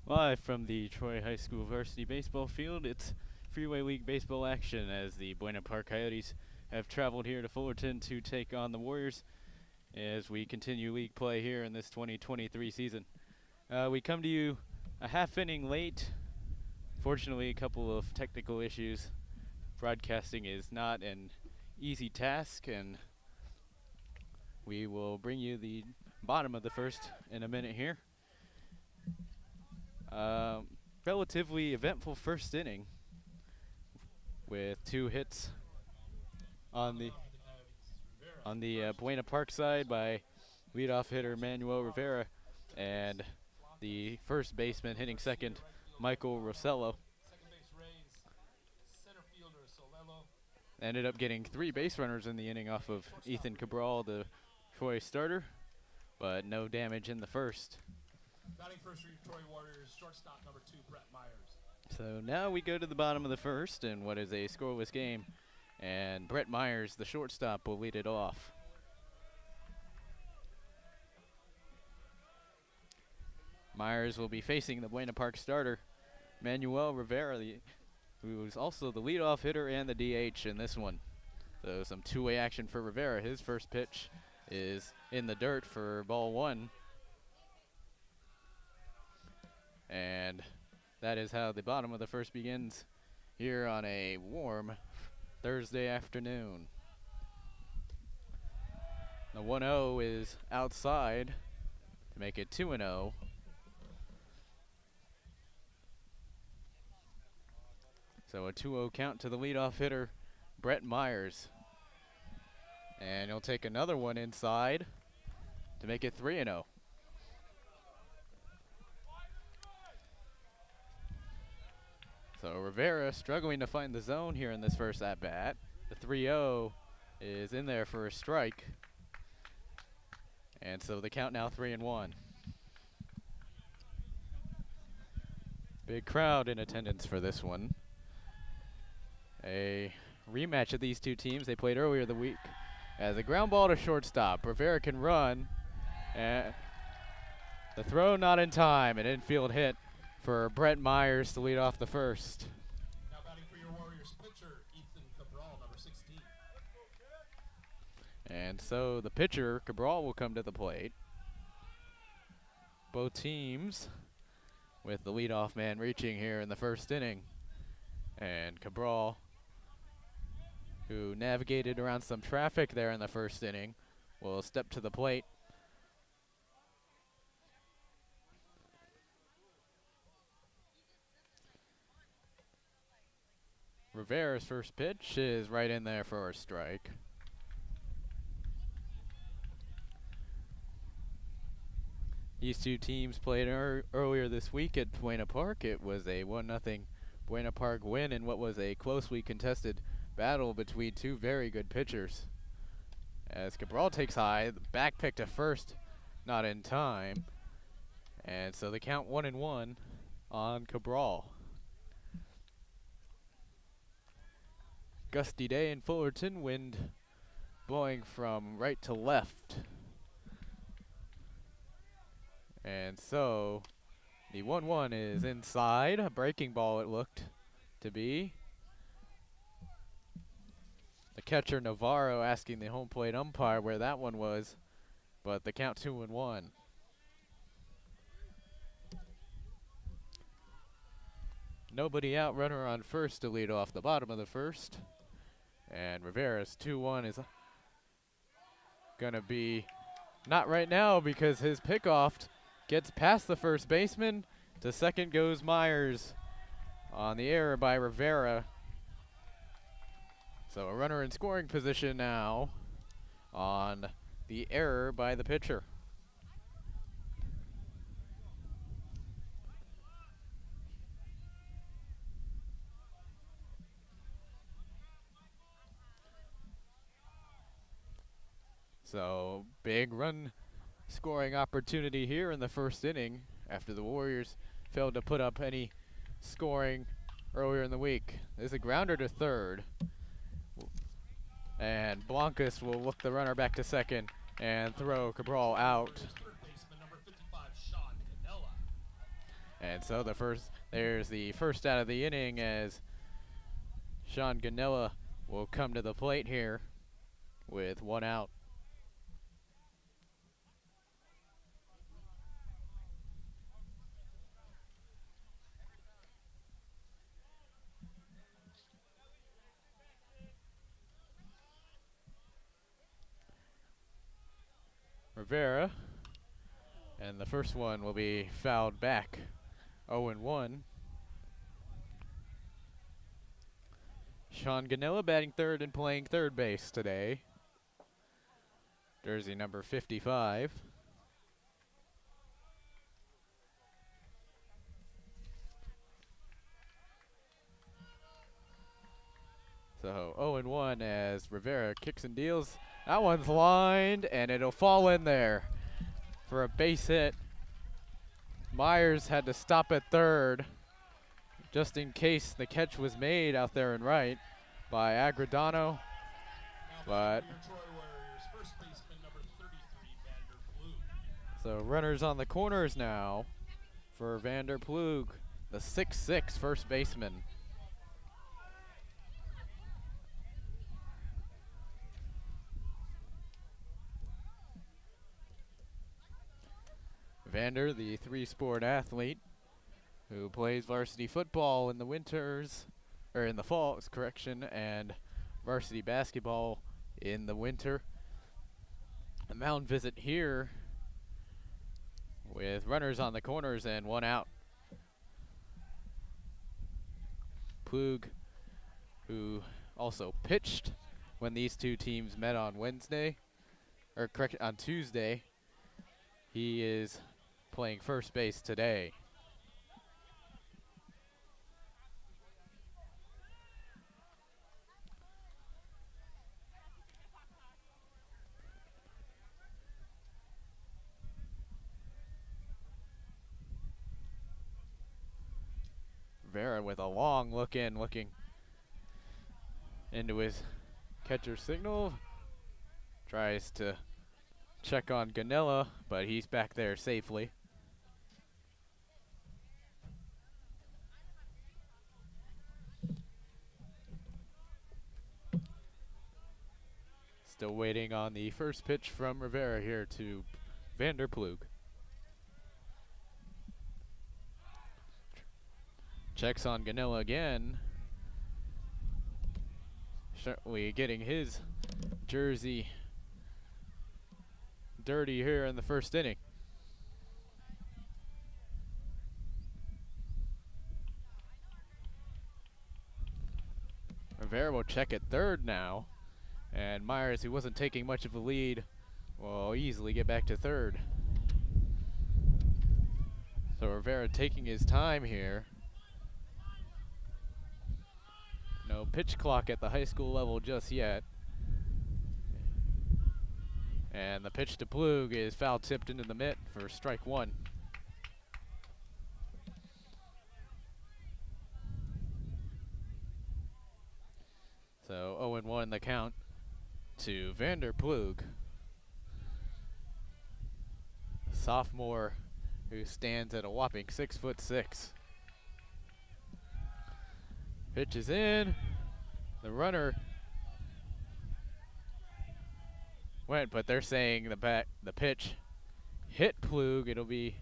Live from the Troy High School varsity baseball field, it's Freeway League baseball action as the Buena Park Coyotes have traveled here to Fullerton to take on the Warriors as we continue league play here in this 2023 season. We come to you a half inning late. Fortunately, a couple of technical issues. Broadcasting is not an easy task, and we will bring you the bottom of the first in a minute here. Relatively eventful first inning with 2 hits on the Buena Park side by leadoff hitter Manuel Rivera and the first baseman hitting second, Michael Rossello. Ended up getting 3 base runners in the inning off of Ethan Cabral, the Troy starter, but no damage in the first. Batting first for your Troy Warriors, shortstop number 2, Brett Myers. So now we go to the bottom of the first in what is a scoreless game, and Brett Myers, the shortstop, will lead it off. Myers will be facing the Buena Park starter, Manuel Rivera, who is also the leadoff hitter and the DH in this one. So some two-way action for Rivera. His first pitch is in the dirt for ball 1. And that is how the bottom of the first begins here on a warm Thursday afternoon. The 1-0 is outside to make it 2-0. So a 2-0 count to the leadoff hitter, Brett Myers. And he'll take another one inside to make it 3-0. So Rivera struggling to find the zone here in this first at-bat. The 3-0 is in there for a strike. And so the count now 3-1. Big crowd in attendance for this one. A rematch of these two teams. They played earlier the week. As a ground ball to shortstop, Rivera can run. And the throw not in time. An infield hit for Brett Myers to lead off the first. Now batting for your Warriors pitcher, Ethan Cabral, number 16. And so the pitcher, Cabral, will come to the plate. Both teams with the leadoff man reaching here in the first inning. And Cabral, who navigated around some traffic there in the first inning, will step to the plate. Rivera's first pitch is right in there for a strike. These two teams played earlier this week at Buena Park. It was a 1-0 Buena Park win in what was a closely contested battle between two very good pitchers. As Cabral takes high, the back pick to first, not in time. And so the count 1-1 on Cabral. Gusty day in Fullerton, wind blowing from right to left. And so the 1-1 is inside, a breaking ball it looked to be. The catcher Navarro asking the home plate umpire where that one was, but the count 2-1. Nobody out, runner on first to lead off the bottom of the first. And Rivera's 2-1 is gonna be not right now because his pickoff gets past the first baseman. To second goes Myers on the error by Rivera. So a runner in scoring position now on the error by the pitcher. So big run scoring opportunity here in the first inning after the Warriors failed to put up any scoring earlier in the week. There's a grounder to third. And Blancas will look the runner back to second and throw Cabral out. And so there's the first out of the inning as Sean Ganella will come to the plate here with 1 out. Rivera, and the first one will be fouled back. 0-1. Sean Ganella batting third and playing third base today. Jersey number 55. So 0-1 as Rivera kicks and deals. That one's lined, and it'll fall in there for a base hit. Myers had to stop at third just in case the catch was made out there and right by Agredano. But so runners on the corners now for Vander Plug, the 6'6" first baseman. Vander, the three-sport athlete who plays varsity football in the winters, or in the fall, correction, and varsity basketball in the winter. A mound visit here with runners on the corners and 1 out. Plug, who also pitched when these two teams met on Wednesday, or correct, on Tuesday. He is playing first base today. Vera with a long look in, looking into his catcher signal. Tries to check on Ganella, but he's back there safely. Still waiting on the first pitch from Rivera here to Vander Plug. Checks on Ganella again. Certainly getting his jersey dirty here in the first inning. Rivera will check at third now. And Myers, who wasn't taking much of a lead, will easily get back to third. So Rivera taking his time here. No pitch clock at the high school level just yet. And the pitch to Plug is foul tipped into the mitt for strike 1. So 0-1 the count to Vander Plug, sophomore who stands at a whopping 6'6". Pitch is in. The runner went, but they're saying the pitch hit Plug. It'll be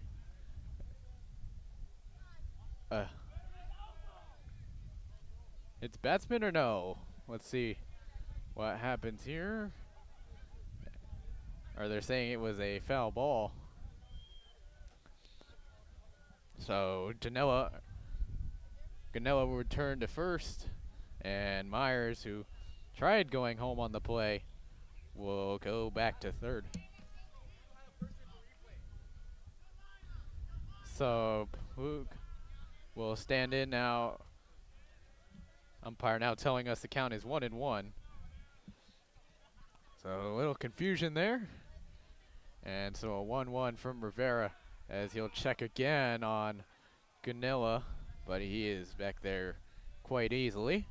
it's batsman or no? Let's see what happens here. Or they're saying it was a foul ball. So Ganella will return to first, and Myers, who tried going home on the play, will go back to third. So Plug will stand in now. Umpire now telling us the count is 1-1. So a little confusion there. And so a 1-1 from Rivera as he'll check again on Ganella, but he is back there quite easily.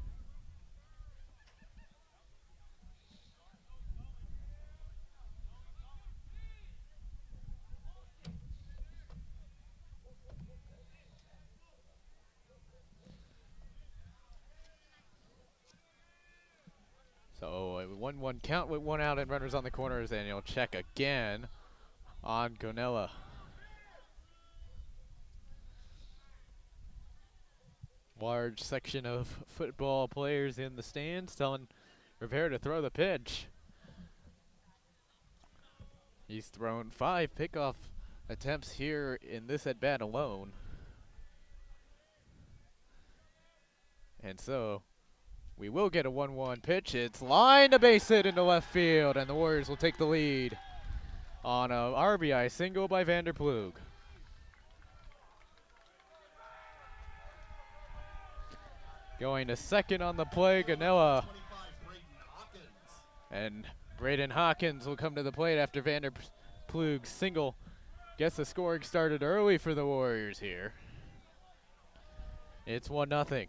1-1 count with 1 out and runners on the corners, and he'll check again on Gonella. Large section of football players in the stands telling Rivera to throw the pitch. He's thrown 5 pickoff attempts here in this at-bat alone. And so we will get a 1-1 pitch. It's lined to base hit into left field, and the Warriors will take the lead on a RBI single by Vanderplug. Going to second on the play, Gonella. And Braden Hawkins will come to the plate after Vanderplug's single. Gets the scoring started early for the Warriors here. It's 1-0.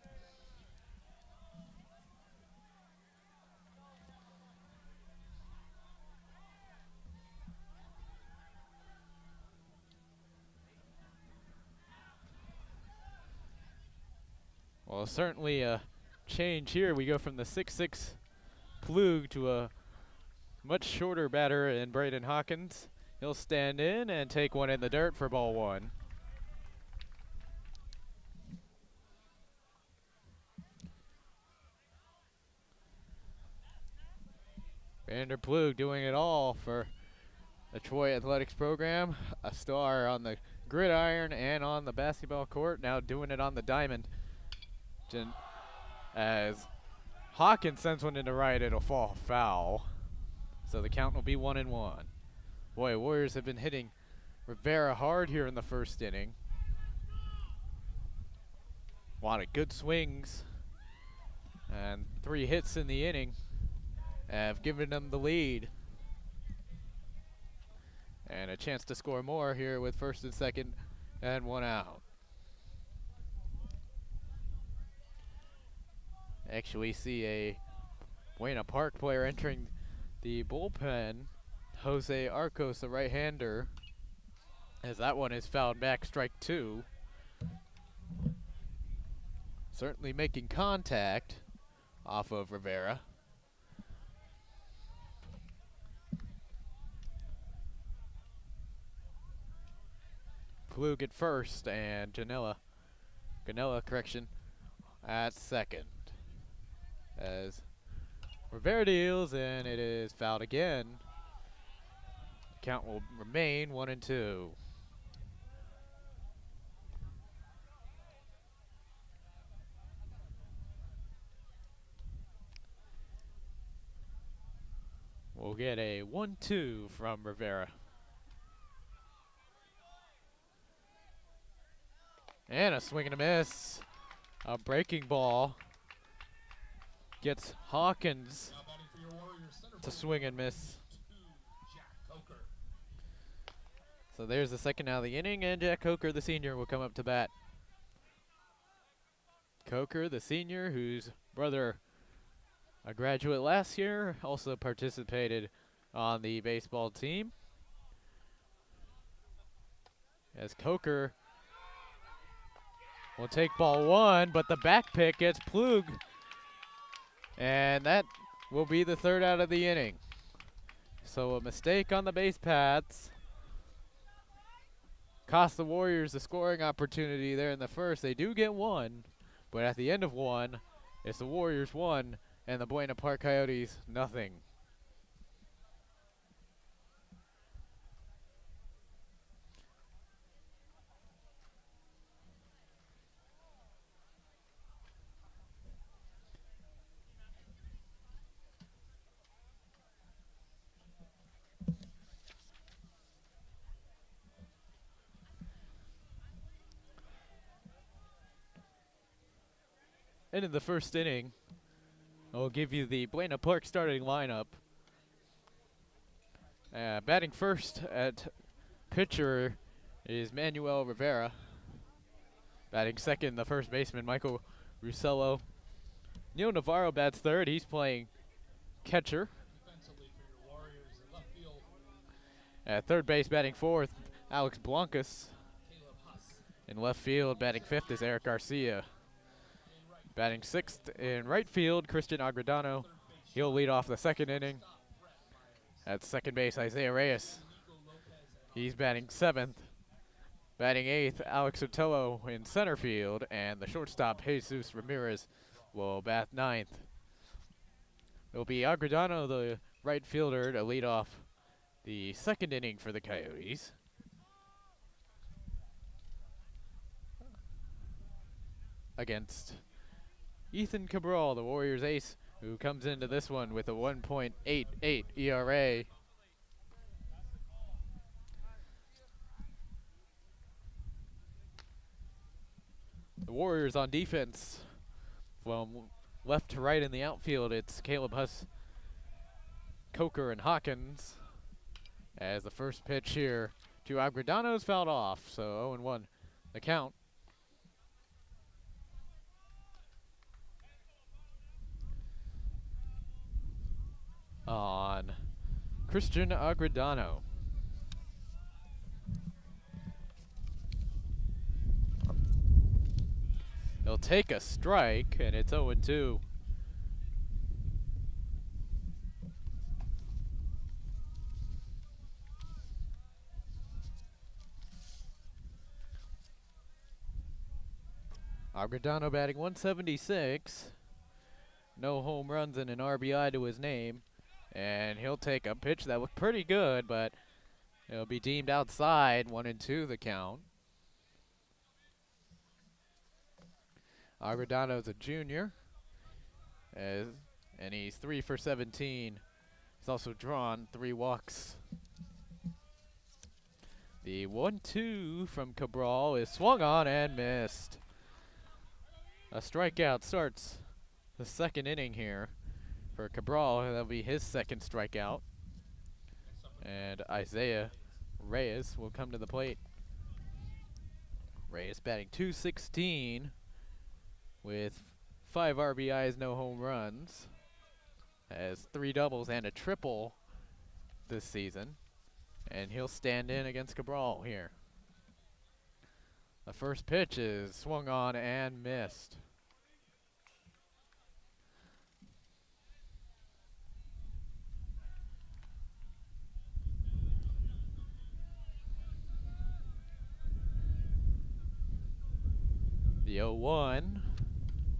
Well, certainly a change here. We go from the 6'6" Plug to a much shorter batter in Braden Hawkins. He'll stand in and take one in the dirt for ball 1. Vanderplug doing it all for the Troy Athletics program. A star on the gridiron and on the basketball court. Now doing it on the diamond. As Hawkins sends one into right, it'll fall foul. So the count will be 1-1. Boy, Warriors have been hitting Rivera hard here in the first inning. A lot of good swings. And 3 hits in the inning have given them the lead. And a chance to score more here with first and second and 1 out. Actually see a Buena Park player entering the bullpen, Jose Arcos, the right-hander, as that one is fouled back, strike 2. Certainly making contact off of Rivera. Plug at first, and Gonella, correction, at second. As Rivera deals, and it is fouled again. Count will remain 1-2. We'll get a 1-2 from Rivera. And a swing and a miss. A breaking ball. Gets Hawkins to swing and miss. So there's the second out of the inning, and Jack Coker, the senior, will come up to bat. Coker, the senior, whose brother, a graduate last year, also participated on the baseball team. As Coker will take ball 1, but the back pick gets Plug. And that will be the third out of the inning. So a mistake on the base paths cost the Warriors the scoring opportunity there in the first. They do get 1, but at the end of 1, it's the Warriors 1 and the Buena Park Coyotes nothing. And in the first inning, I'll give you the Buena Park starting lineup. Batting first at pitcher is Manuel Rivera. Batting second, the first baseman, Michael Russello. Neil Navarro bats third. He's playing catcher. At third base, batting fourth, Alex Blancas. In left field, batting fifth is Eric Garcia. Batting sixth in right field, Christian Agredano. He'll lead off the second inning. At second base, Isaiah Reyes. He's batting 7th. Batting 8th, Alex Otello in center field. And the shortstop, Jesus Ramirez, will bat 9th. It'll be Agredano, the right fielder, to lead off the second inning for the Coyotes. Against Ethan Cabral, the Warriors ace, who comes into this one with a 1.88 ERA. The Warriors on defense, from left to right in the outfield, it's Caleb Huss, Coker, and Hawkins. As the first pitch here to Agredano's fouled off, so 0-1 the count. On Christian Agredano. He'll take a strike, and it's 0-2. Agredano batting 176. No home runs and an RBI to his name. And he'll take a pitch that looked pretty good, but it'll be deemed outside. 1-2 the count. Agredano's a junior, and he's 3 for 17. He's also drawn 3 walks. The 1-2 from Cabral is swung on and missed. A strikeout starts the second inning here for Cabral. That'll be his second strikeout. And Isaiah Reyes will come to the plate. Reyes batting 216 with 5 RBIs, no home runs. Has 3 doubles and a triple this season. And he'll stand in against Cabral here. The first pitch is swung on and missed. The 0-1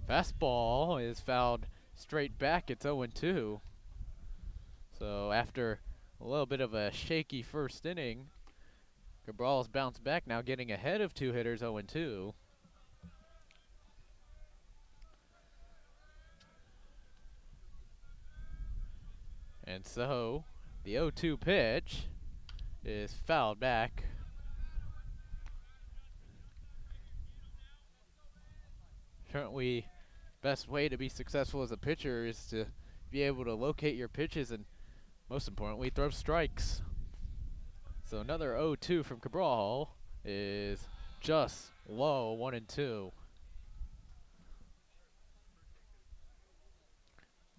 fastball is fouled straight back. It's 0-2. So after a little bit of a shaky first inning, Cabral's bounced back, now getting ahead of 2 hitters, 0-2. And so the 0-2 pitch is fouled back. Currently, best way to be successful as a pitcher is to be able to locate your pitches and, most importantly, throw strikes. So another 0-2 from Cabral is just low, 1-2.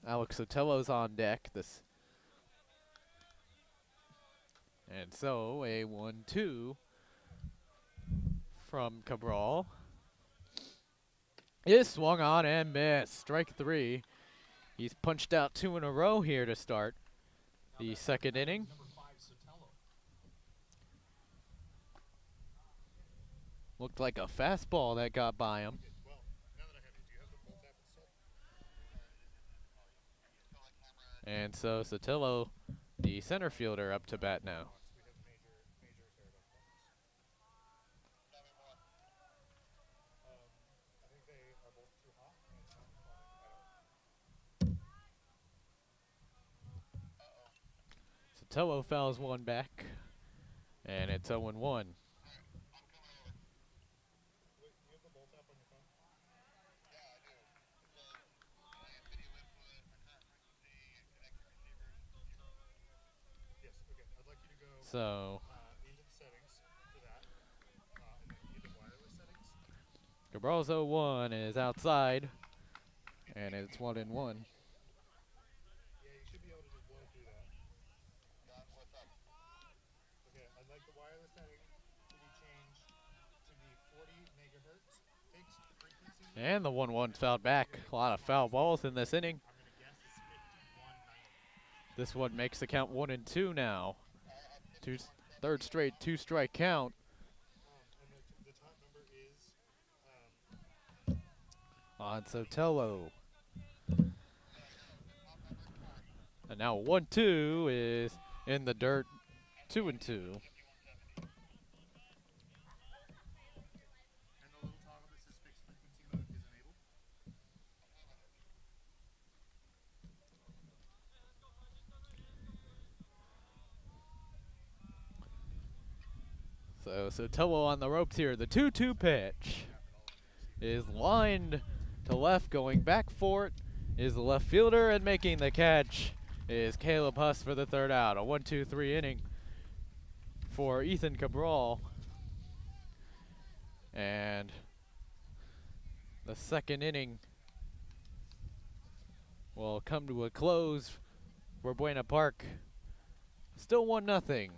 Alex Otello's on deck. And so a 1-2 from Cabral is swung on and missed. Strike 3. He's punched out 2 in a row here to start the second inning. Looked like a fastball that got by him. And so Sotillo, the center fielder, up to bat now. Sotillo fouls one back, and it's 0-1. So Cabral's 0-1 is outside, and it's 1-1. Yeah, you should be able to just blow through that. Okay, I'd like the wireless setting to be changed to be 40 megahertz. Fixed frequency. And the 1-1's fouled back. A lot of foul balls in this inning. I'm gonna guess it's 51 This one makes the count 1-2 now. Third straight 2-strike count. And the top number is On Sotelo. And now 1-2 is in the dirt, 2-2. and the little toggle that says fixed frequency mode is enabled. So Sotelo on the ropes here. The 2-2 pitch is lined to left, going back for it is the left fielder, and making the catch is Caleb Huss for the third out. A 1-2-3 inning for Ethan Cabral. And the second inning will come to a close for Buena Park. Still 1-0.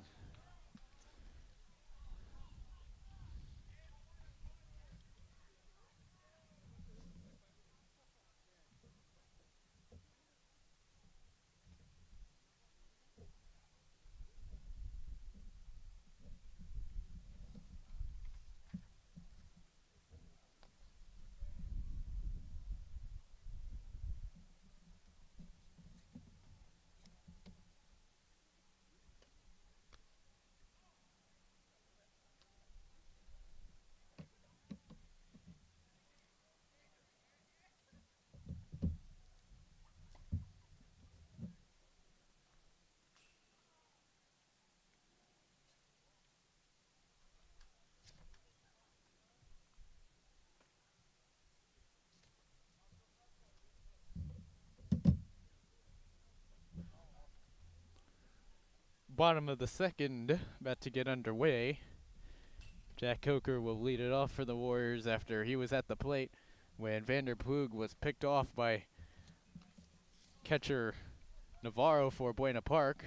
Bottom of the second, about to get underway. Jack Coker will lead it off for the Warriors after he was at the plate when Vander Ploeg was picked off by catcher Navarro for Buena Park.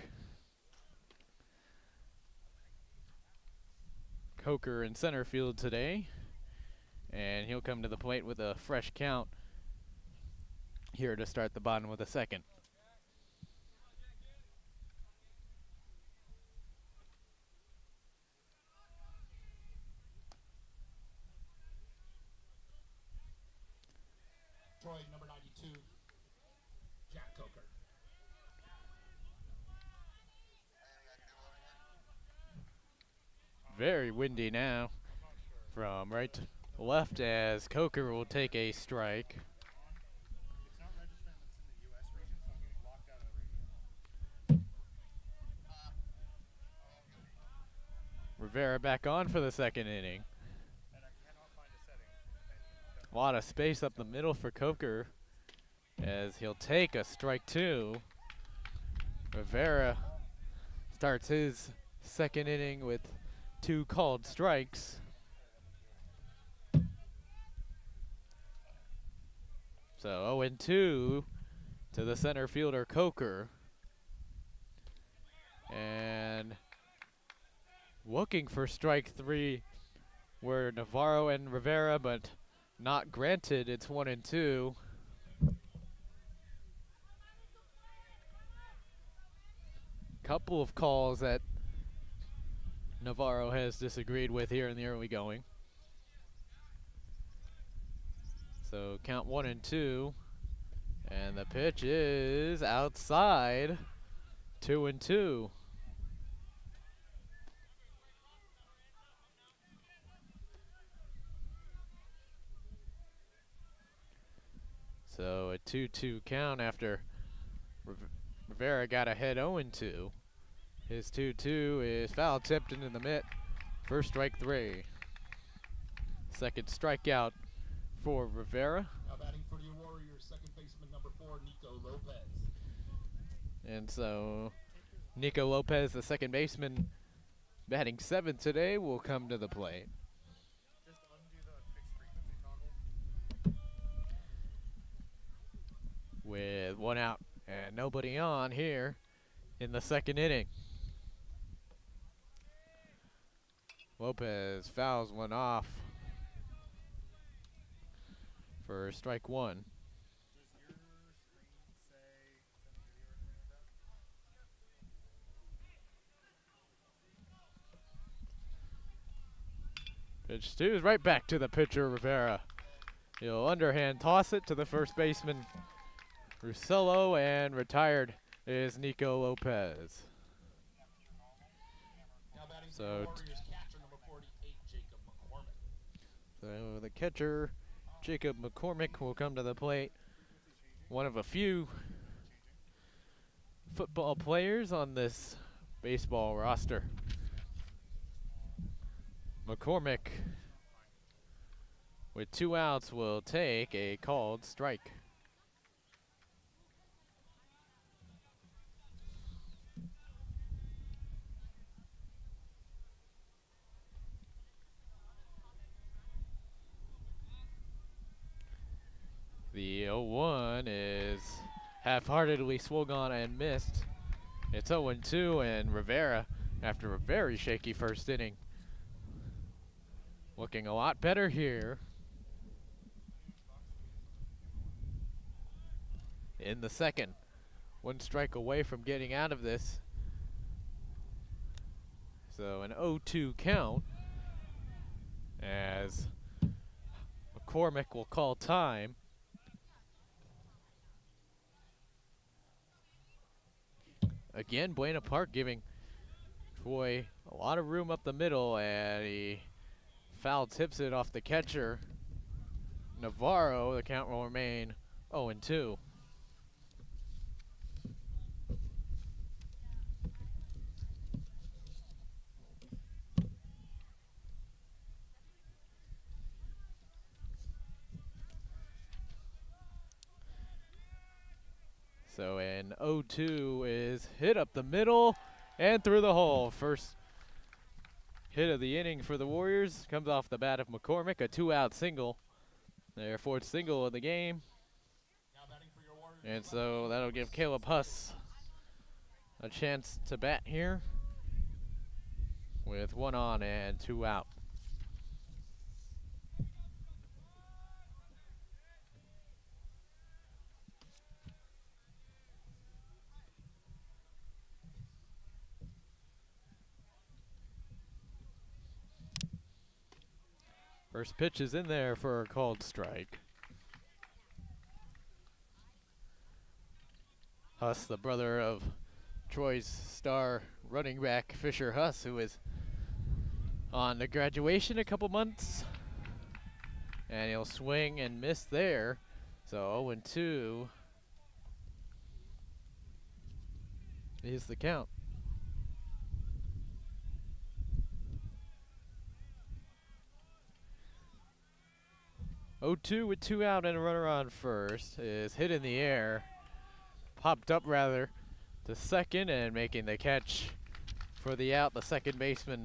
Coker in center field today, and he'll come to the plate with a fresh count here to start the bottom of the second. Troy, number 92, Jack Coker. Very windy now from right to left as Coker will take a strike. It's not registering that it's in the U.S. region, so I'm getting locked out of the radio. Rivera back on for the second inning. And I cannot find a setting. A lot of space up the middle for Coker as he'll take a strike two. Rivera starts his second inning with 2 called strikes. So 0-2 to the center fielder Coker. And looking for strike 3 were Navarro and Rivera, but not granted. It's 1-2. Couple of calls that Navarro has disagreed with here in the early going. So count 1-2, and the pitch is outside. 2-2. So a 2-2 count after Rivera got ahead 0-2. His 2-2 is foul tipped into the mitt for strike 3. Second strikeout for Rivera. Now batting for the Warriors, second baseman number 4, Nico Lopez. And so Nico Lopez, the second baseman, batting 7th today, will come to the plate. Just undo the fixed frequency toggle. With 1 out and nobody on here in the second inning. Lopez fouls one off for strike 1. Does your screen say send a video or anything like that? Pitch 2 is right back to the pitcher, Rivera. He'll underhand toss it to the first baseman, Russello, and retired is Nico Lopez. So, so the catcher, Jacob McCormick, will come to the plate. One of a few football players on this baseball roster. McCormick, with 2 outs, will take a called strike. The 0-1 is half-heartedly swung on and missed. It's 0-2, and Rivera, after a very shaky first inning, looking a lot better here in the second. 1 strike away from getting out of this. So an 0-2 count as McCormick will call time. Again, Buena Park giving Troy a lot of room up the middle, and he foul tips it off the catcher, Navarro. The count will remain 0-2. So an 0-2 is hit up the middle and through the hole. First hit of the inning for the Warriors comes off the bat of McCormick, a 2-out single. Their 4th single of the game. And so that'll give Caleb Huss a chance to bat here with 1 on and 2 out. First pitch is in there for a called strike. Huss, the brother of Troy's star running back Fisher Huss, who is on to graduation a couple months. And he'll swing and miss there. So 0-2 is the count. 0-2 with 2 out and a runner on first is hit in the air. Popped up rather to second, and making the catch for the out, the second baseman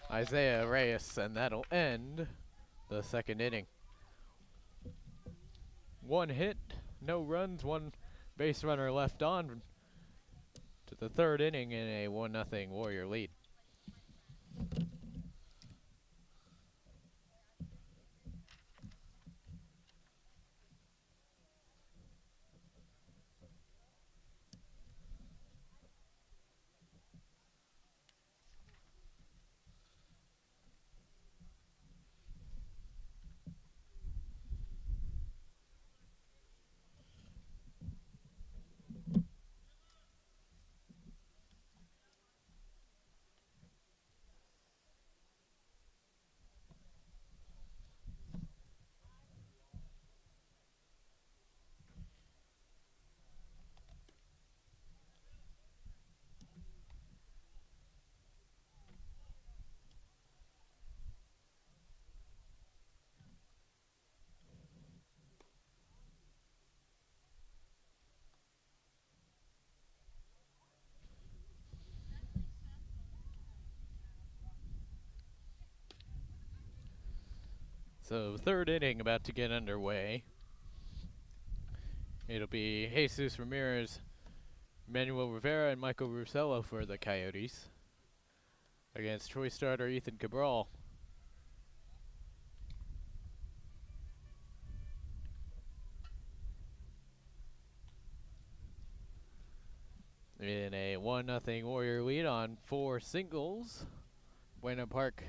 Isaiah Reyes, and that'll end the second inning. 1 hit, no runs, 1 base runner left on to the 3rd inning in a 1-0 Warrior lead. So 3rd inning about to get underway. It'll be Jesus Ramirez, Manuel Rivera, and Michael Russello for the Coyotes against Troy starter Ethan Cabral. In a 1-0 Warrior lead on 4 singles, Buena Park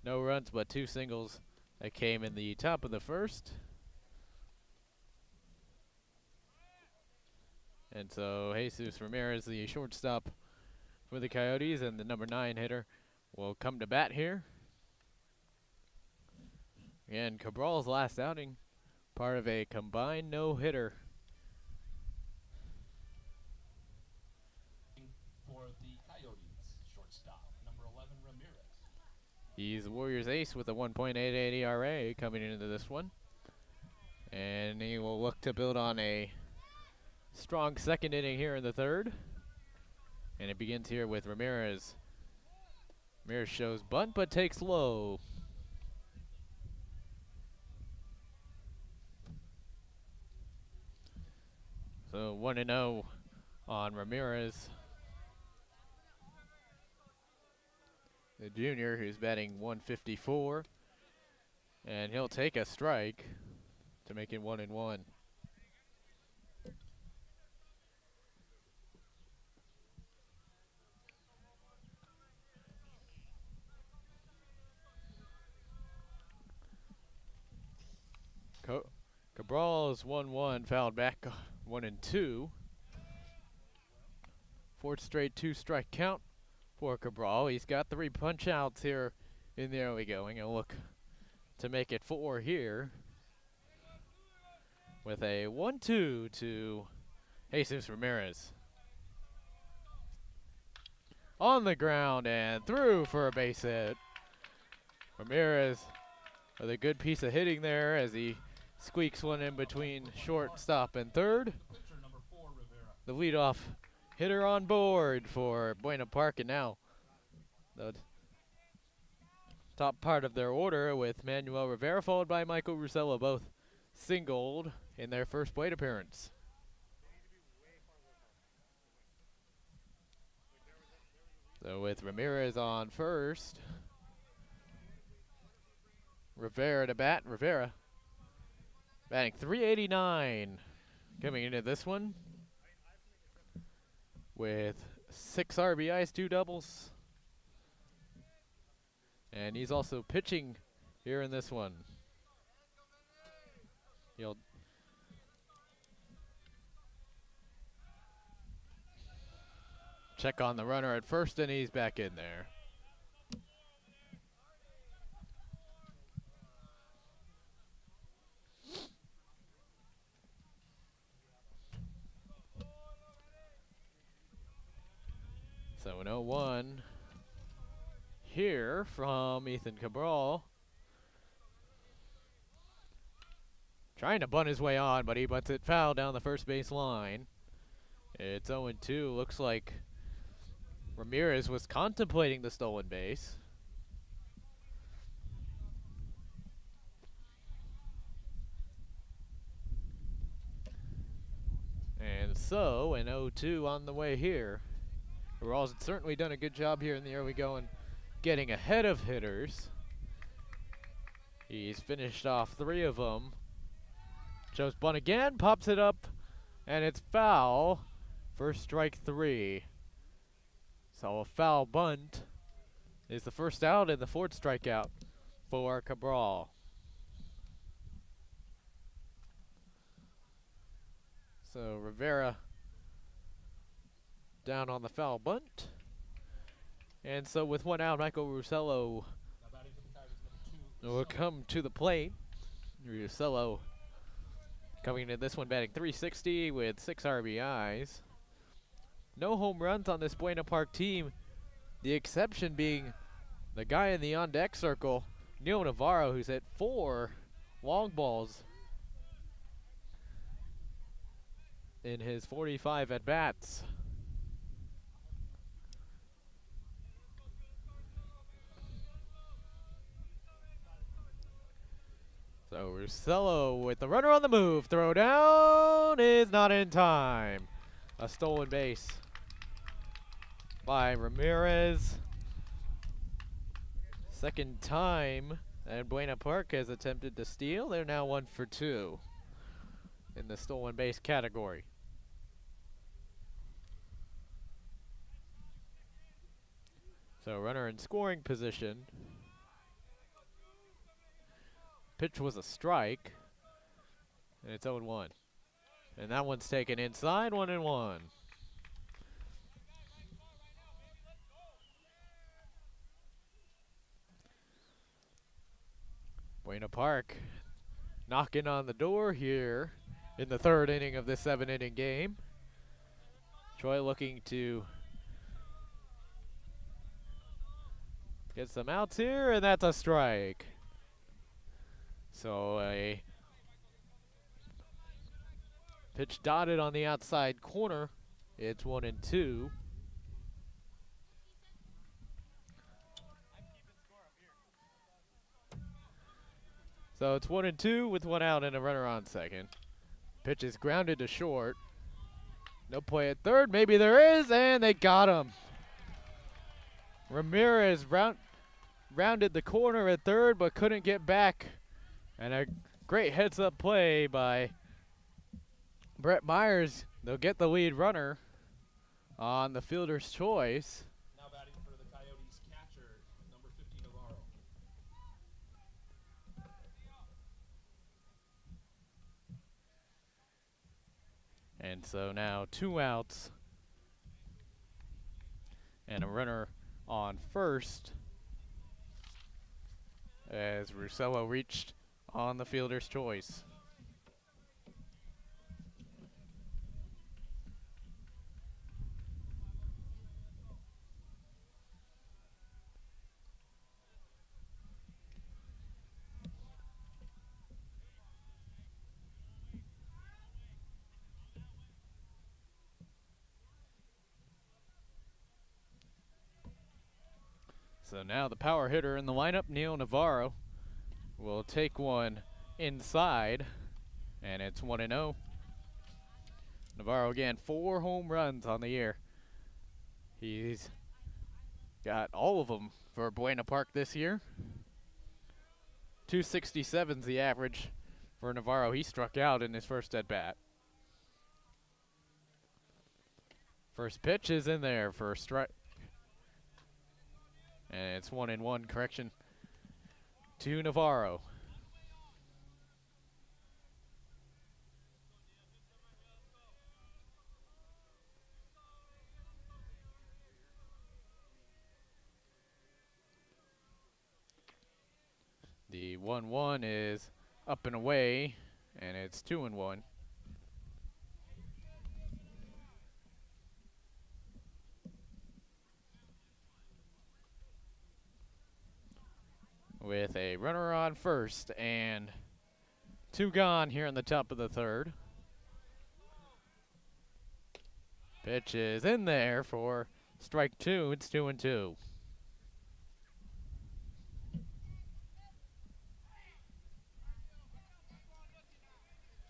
No runs, but 2 singles that came in the top of the first. And so Jesus Ramirez, the shortstop for the Coyotes, and the number 9 hitter will come to bat here. And Cabral's last outing, part of a combined no-hitter. For the Coyotes, shortstop, number 11, Ramirez. He's the Warriors ace with a 1.88 ERA coming into this one. And he will look to build on a strong second inning here in the third. And it begins here with Ramirez. Ramirez shows bunt but takes low. So 1-0 on Ramirez. The junior, who's batting 154. And he'll take a strike to make it 1-1. Cabral is 1-1, fouled back 1-2. Fourth straight 2-strike count for Cabral. He's got 3 punch outs here in the early going. And look to make it 4 here with a 1-2 to Jesus Ramirez. On the ground and through for a base hit. Ramirez with a good piece of hitting there as he squeaks one in between shortstop and third. Pitcher number 4, Rivera. The leadoff hitter on board for Buena Park, and now the top part of their order with Manuel Rivera followed by Michael Russello, both singled in their first plate appearance. So with Ramirez on first, Rivera to bat. Rivera batting .389 coming into this one with 6 RBIs, 2 doubles. And he's also pitching here in this one. He'll check on the runner at first, and he's back in there. So an 0-1 here from Ethan Cabral. Trying to bunt his way on, but he bunts it foul down the first base line. It's 0-2. Looks like Ramirez was contemplating the stolen base. And so an 0-2 on the way here. Cabral's certainly done a good job here in the early going, getting ahead of hitters. He's finished off 3 of them. Shows bunt again, pops it up, and it's foul. First strike 3. So a foul bunt is the first out and the 4th strikeout for Cabral. So Rivera down on the foul bunt. And so with 1 out, Michael Russello will come to the plate. Russello coming into this one batting .360 with 6 RBIs. No home runs on this Buena Park team. The exception being the guy in the on-deck circle, Neil Navarro, who's hit 4 long balls in his 45 at-bats. So Russello with the runner on the move. Throw down is not in time. A stolen base by Ramirez. Second time that Buena Park has attempted to steal. They're now 1 for 2 in the stolen base category. So runner in scoring position. Pitch was a strike. And it's 0-1. And that one's taken inside, 1-1. Buena Park knocking on the door here in the third inning of this 7-inning game. Troy looking to get some outs here, and that's a strike. So a pitch dotted on the outside corner. It's 1-2. So it's 1-2 with one out and a runner on second. Pitch is grounded to short. No play at third. Maybe there is, and they got him. Ramirez rounded the corner at third, but couldn't get back. And a great heads-up play by Brett Myers. They'll get the lead runner on the fielder's choice. Now batting for the Coyotes catcher, number 50, Navarro. And so now 2 outs and a runner on first as Russello reached on the fielder's choice. So now the power hitter in the lineup, Neil Navarro, will take one inside, and it's 1-0. Navarro again, 4 home runs on the year. He's got all of them for Buena Park this year. 267's the average for Navarro. He struck out in his first at bat. First pitch is in there for a strike. And it's 1-1, correction, to Navarro. The 1-1 is up and away, and it's 2-1. With a runner on first and 2 gone here in the top of the third. Pitch is in there for strike 2. It's 2-2.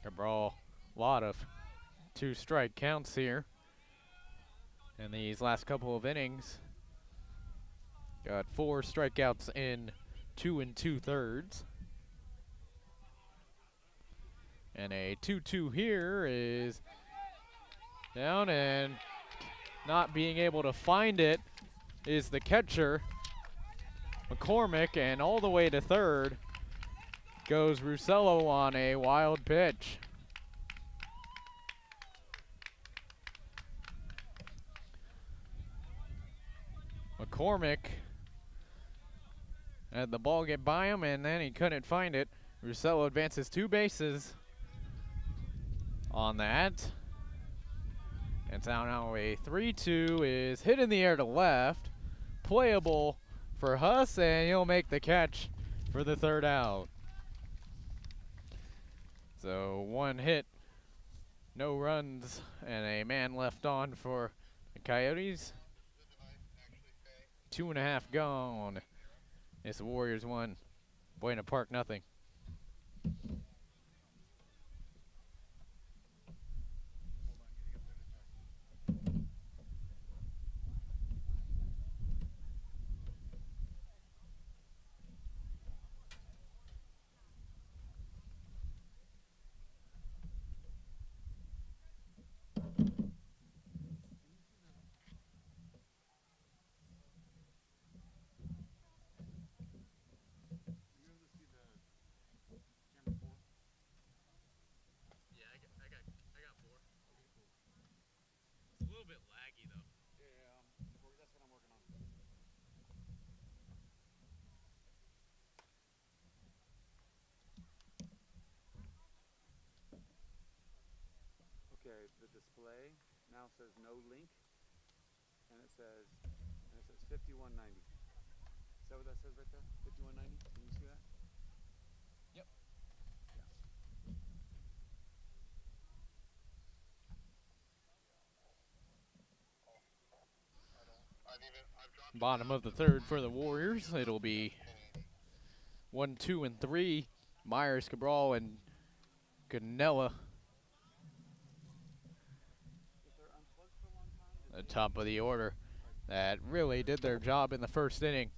Cabral, a lot of 2-strike counts here in these last couple of innings. Got 4 strikeouts in 2 2/3. And a 2-2 here is down, and not being able to find it is the catcher, McCormick, and all the way to third goes Russello on a wild pitch. McCormick had the ball get by him, and then he couldn't find it. Russello advances 2 bases on that. And so now a 3-2 is hit in the air to left. Playable for Huss, and he'll make the catch for the third out. So 1 hit, no runs, and a man left on for the Coyotes. 2.5 gone. It's the Warriors 1, Buena Park nothing. says no link, and it says 5190. Is that what that says right there? 5190. Can you see that? Yep. Bottom of the third for the Warriors. It'll be 1, 2, and 3. Myers, Cabral, and Ganella. The top of the order that really did their job in the first inning,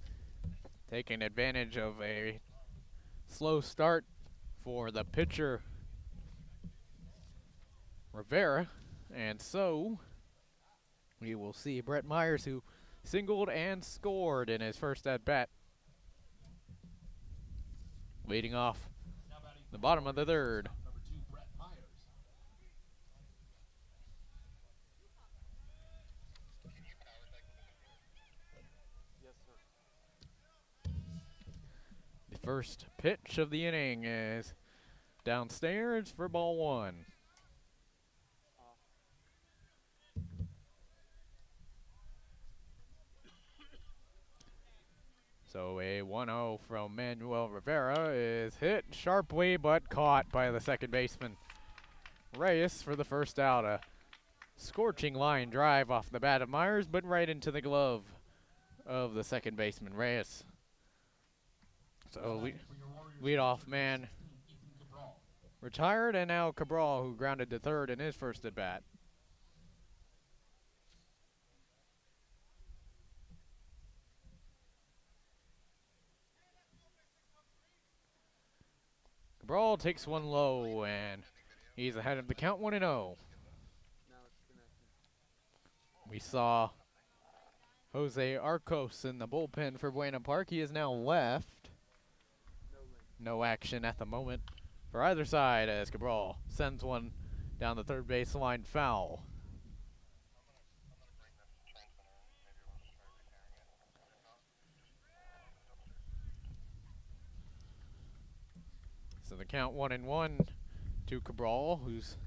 taking advantage of a slow start for the pitcher Rivera. And so we will see Brett Myers, who singled and scored in his first at-bat, leading off Now batting the bottom of the third. number 2, Brett Myers. Yes, sir. The first pitch of the inning is downstairs for ball 1. So a 1-0 from Manuel Rivera is hit sharply but caught by the second baseman Reyes for the first out. A scorching line drive off the bat of Myers, but right into the glove of the second baseman Reyes. So leadoff man retired, and now Cabral, who grounded to third in his first at bat. Cabral takes one low, and he's ahead of the count, 1-0. Now it's connecting. We saw Jose Arcos in the bullpen for Buena Park. He is now left. No link. No action at the moment for either side as Cabral sends one down the third baseline foul. So the count 1-1 to Cabral, who's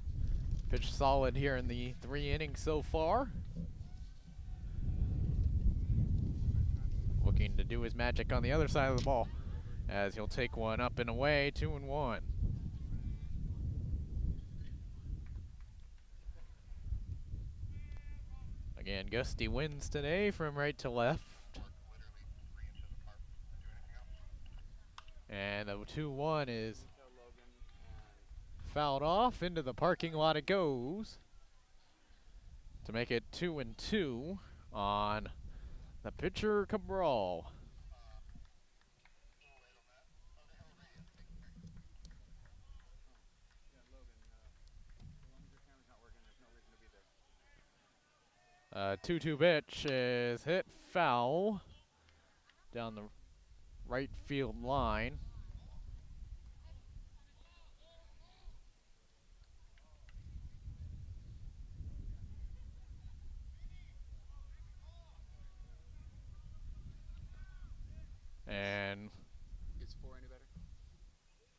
pitched solid here in the 3 innings so far. Looking to do his magic on the other side of the ball as he'll take one up and away, 2-1. Again, gusty winds today from right to left. And the 2-1 is fouled off. Into the parking lot it goes to make it 2-2 on the pitcher Cabral. Yeah, Logan, 2-2 pitch is hit foul down the right field line. And is 4 any better? Yeah, it's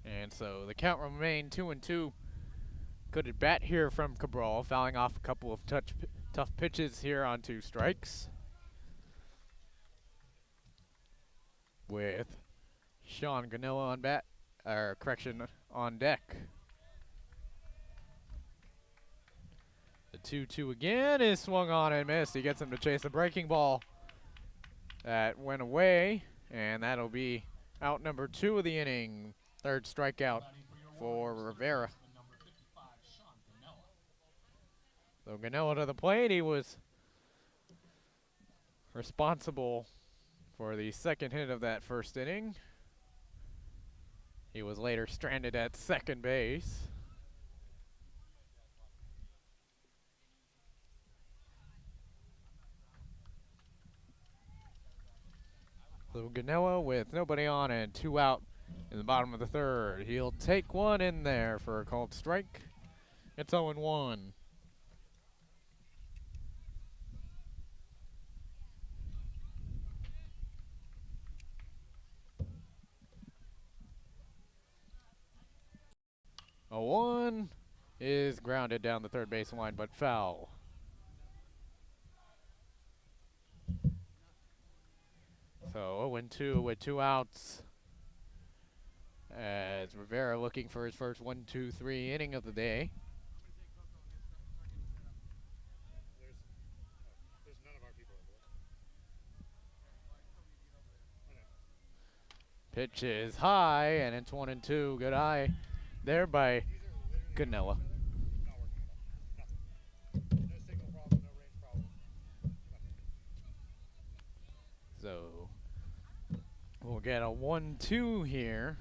better. And so the count remained 2-2. Good at bat here from Cabral, fouling off a couple of tough pitches here on 2 strikes. With Sean Ganilla on bat, or correction, on deck. The 2-2 again is swung on and missed. He gets him to chase a breaking ball. That went away, and that'll be out number 2 of the inning. Third strikeout for Rivera. Number 55, Sean Ganella. So Ganella to the plate. He was responsible for the second hit of that first inning. He was later stranded at second base. So Ganella with nobody on and 2 out in the bottom of the third. He'll take one in there for a called strike. It's 0-1. A 1 is grounded down the third base line, but foul. So 0-2 with 2 outs. As Rivera looking for his first 1-2-3 inning of the day. There's none of our people over there. Pitch is high, and it's 1-2. Good eye there by Canella. Not working at all. Nothing. No signal problem, no range problem. Nothing. So we'll get a 1-2 here.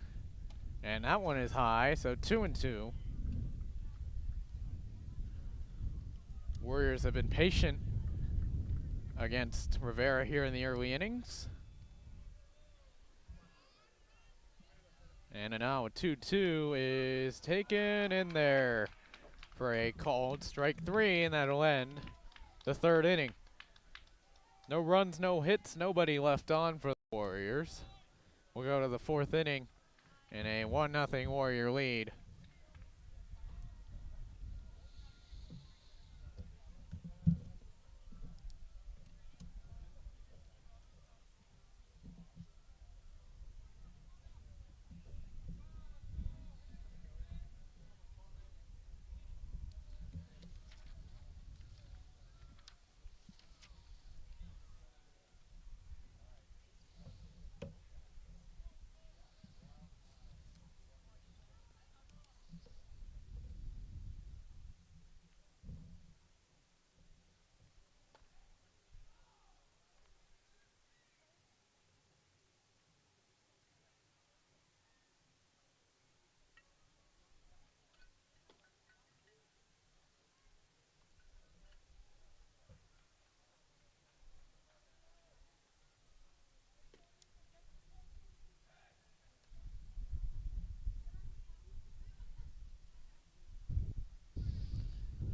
And that one is high, so 2-2. Warriors have been patient against Rivera here in the early innings. And now a 2-2 is taken in there for a called strike 3, and that'll end the third inning. No runs, no hits, nobody left on for the Warriors. We'll go to the fourth inning in a 1-0 Warrior lead.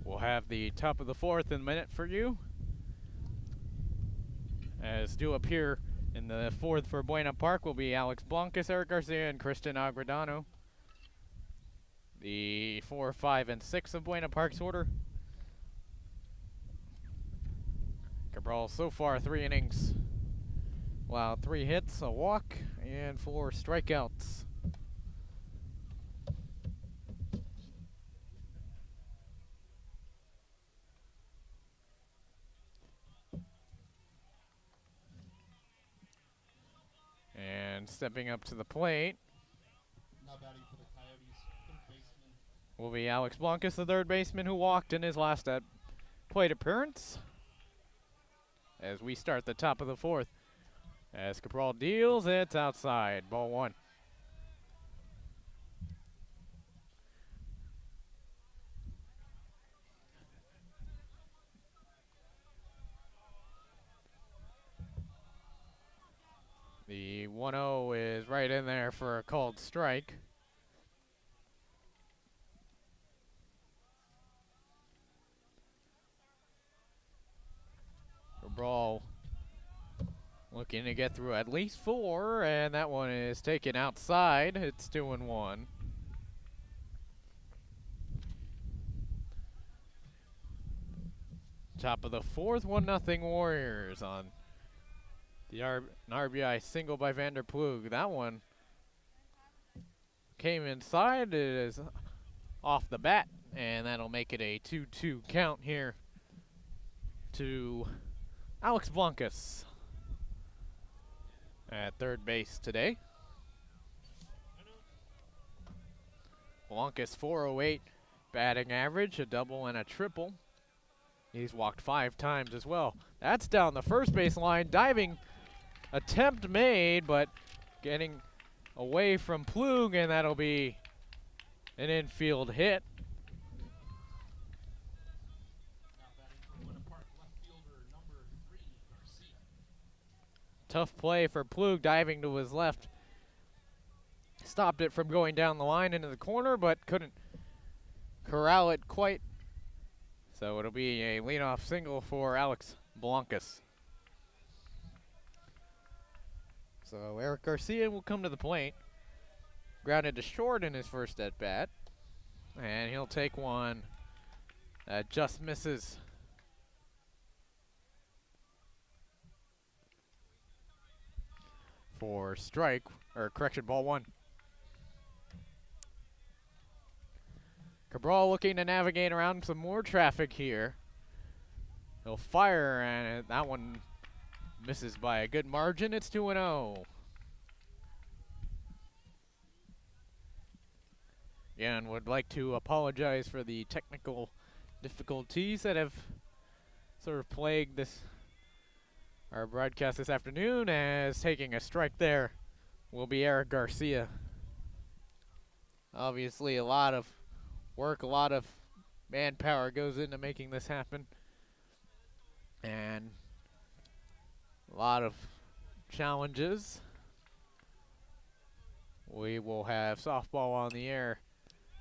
We'll have the top of the fourth in a minute for you. As due up here in the fourth for Buena Park will be Alex Blancas, Eric Garcia, and Kristen Agradano. The 4, 5, and 6 of Buena Park's order. Cabral so far 3 innings. Wow, 3 hits, a walk, and 4 strikeouts. And stepping up to the plate Now batting for the Coyotes, third baseman. will be Alex Blancas, the third baseman who walked in his last at plate appearance. As we start the top of the fourth. As Cabral deals, it's outside. Ball 1. The 1-0 is right in there for a called strike. Cabral looking to get through at least 4, and that one is taken outside. It's 2-1. Top of the fourth, 1-0 Warriors on an RBI single by Vander Plug. That one came inside. It is off the bat, and that'll make it a 2-2 count here to Alex Blancas at third base today. Blancas 408 batting average, a double and a triple. He's walked 5 times as well. That's down the first base line, diving attempt made, but getting away from Plug, and that'll be an infield hit. Now batting for Buena Park, left fielder number 3, Garcia. Tough play for Plug, diving to his left. Stopped it from going down the line into the corner, but couldn't corral it quite. So it'll be a leadoff single for Alex Blancas. So Eric Garcia will come to the plate. Grounded to short in his first at bat. And he'll take one that just misses. For strike, or correction, ball one. Cabral looking to navigate around some more traffic here. He'll fire, and that one misses by a good margin. It's 2-0. Again, would like to apologize for the technical difficulties that have sort of plagued our broadcast this afternoon, as taking a strike there will be Eric Garcia. Obviously, a lot of work, a lot of manpower goes into making this happen, and a lot of challenges. We will have softball on the air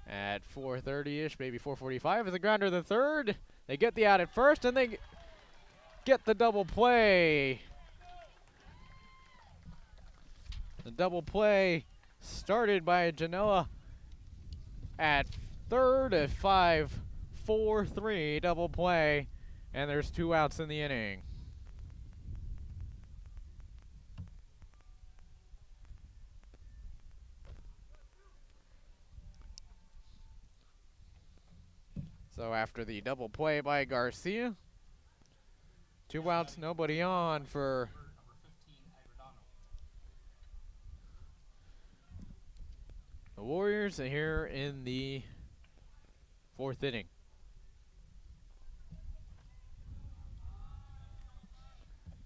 at 4:30-ish, maybe 4:45 as a grounder to third. They get the out at first, and they get the double play. The double play started by Janela at third at 5-4-3 double play, and there's 2 outs in the inning. So after the double play by Garcia, 2 outs, nobody on for Number 15, Agredano. the Warriors here in the 4th inning.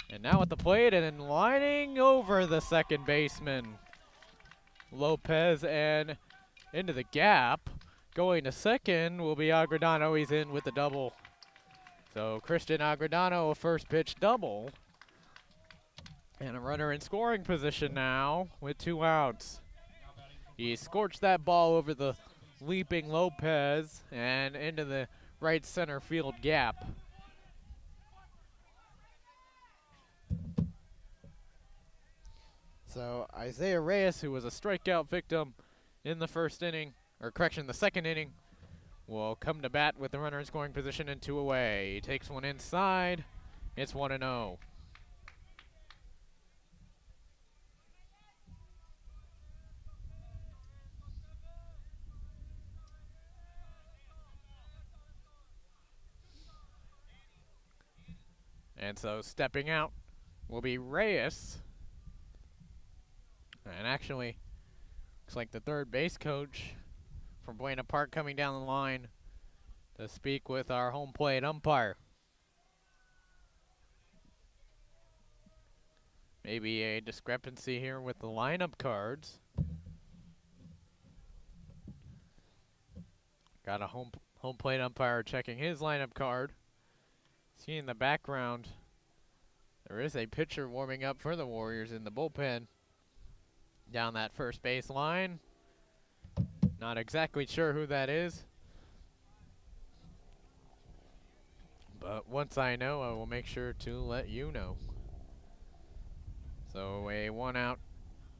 And now at the plate, and then lining over the second baseman, Lopez, and into the gap. Going to second will be Agredano. He's in with the double. So Christian Agredano, a first pitch double. And a runner in scoring position now with 2 outs. He scorched that ball over the leaping Lopez and into the right center field gap. So Isaiah Reyes, who was a strikeout victim in the first inning, or correction, the second inning, will come to bat with the runner in scoring position and 2 away. He takes one inside. It's 1-0. And so stepping out will be Reyes. And actually, looks like the third base coach from Buena Park coming down the line to speak with our home plate umpire. Maybe a discrepancy here with the lineup cards. Got a home plate umpire checking his lineup card. See in the background, there is a pitcher warming up for the Warriors in the bullpen down that first base line. Not exactly sure who that is, but once I know, I will make sure to let you know. So a 1 out,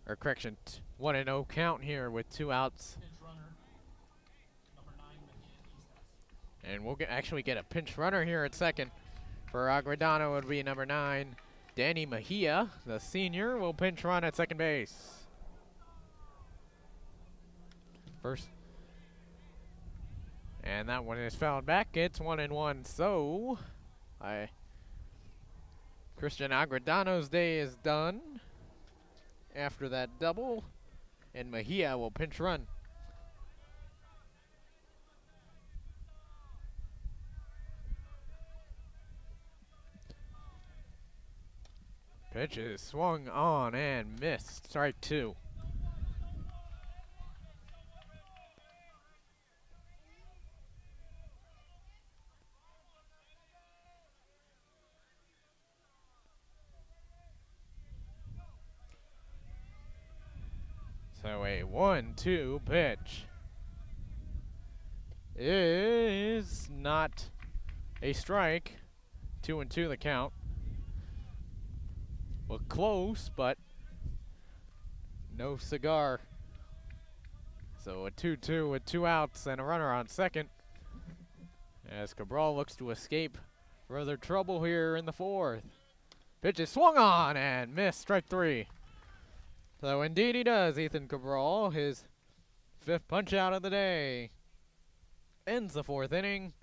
or correction, 1-0 count here with 2 outs. Pinch runner, number 9, Mejia Eastas. And we'll actually get a pinch runner here at second. For Agredano, it would be number 9, Danny Mejia, the senior, will pinch run at second base. First. And that one is fouled back. It's 1-1. So, Christian Agredano's day is done after that double, and Mejia will pinch run. Pitch is swung on and missed. Strike 2. So a 1-2 pitch is not a strike. 2-2 the count. Well, close, but no cigar. So a 2-2 with 2 outs and a runner on second, as Cabral looks to escape further trouble here in the fourth. Pitch is swung on and missed, strike 3. So indeed he does, Ethan Cabral, his 5th punch out of the day. Ends the 4th inning.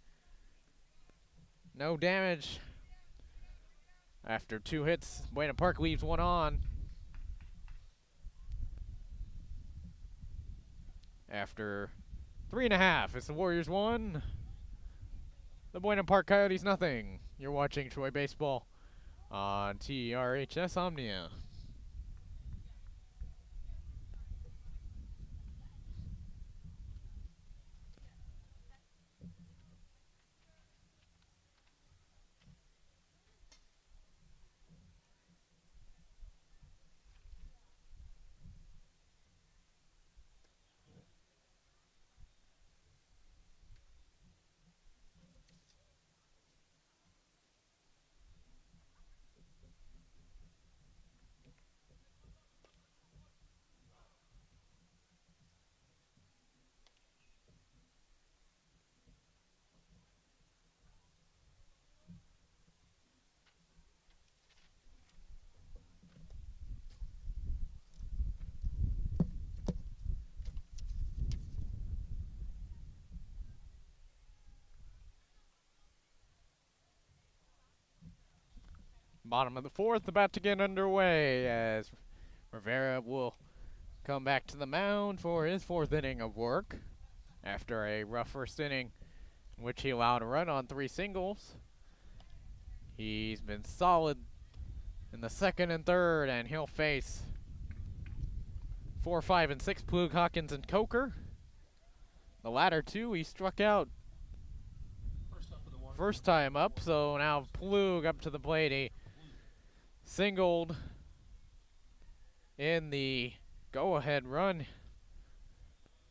No damage. After 2 hits, Buena Park leaves 1 on. After 3.5, it's the Warriors 1, the Buena Park Coyotes nothing. You're watching Troy Baseball on TRHS Omnia. Bottom of the 4th, about to get underway as Rivera will come back to the mound for his 4th inning of work after a rough first inning in which he allowed a run on 3 singles. He's been solid in the 2nd and 3rd, and he'll face 4, 5, and 6 Plug, Hawkins, and Coker. The latter 2 he struck out first time up, so now Plug up to the plate. He singled in the go-ahead run,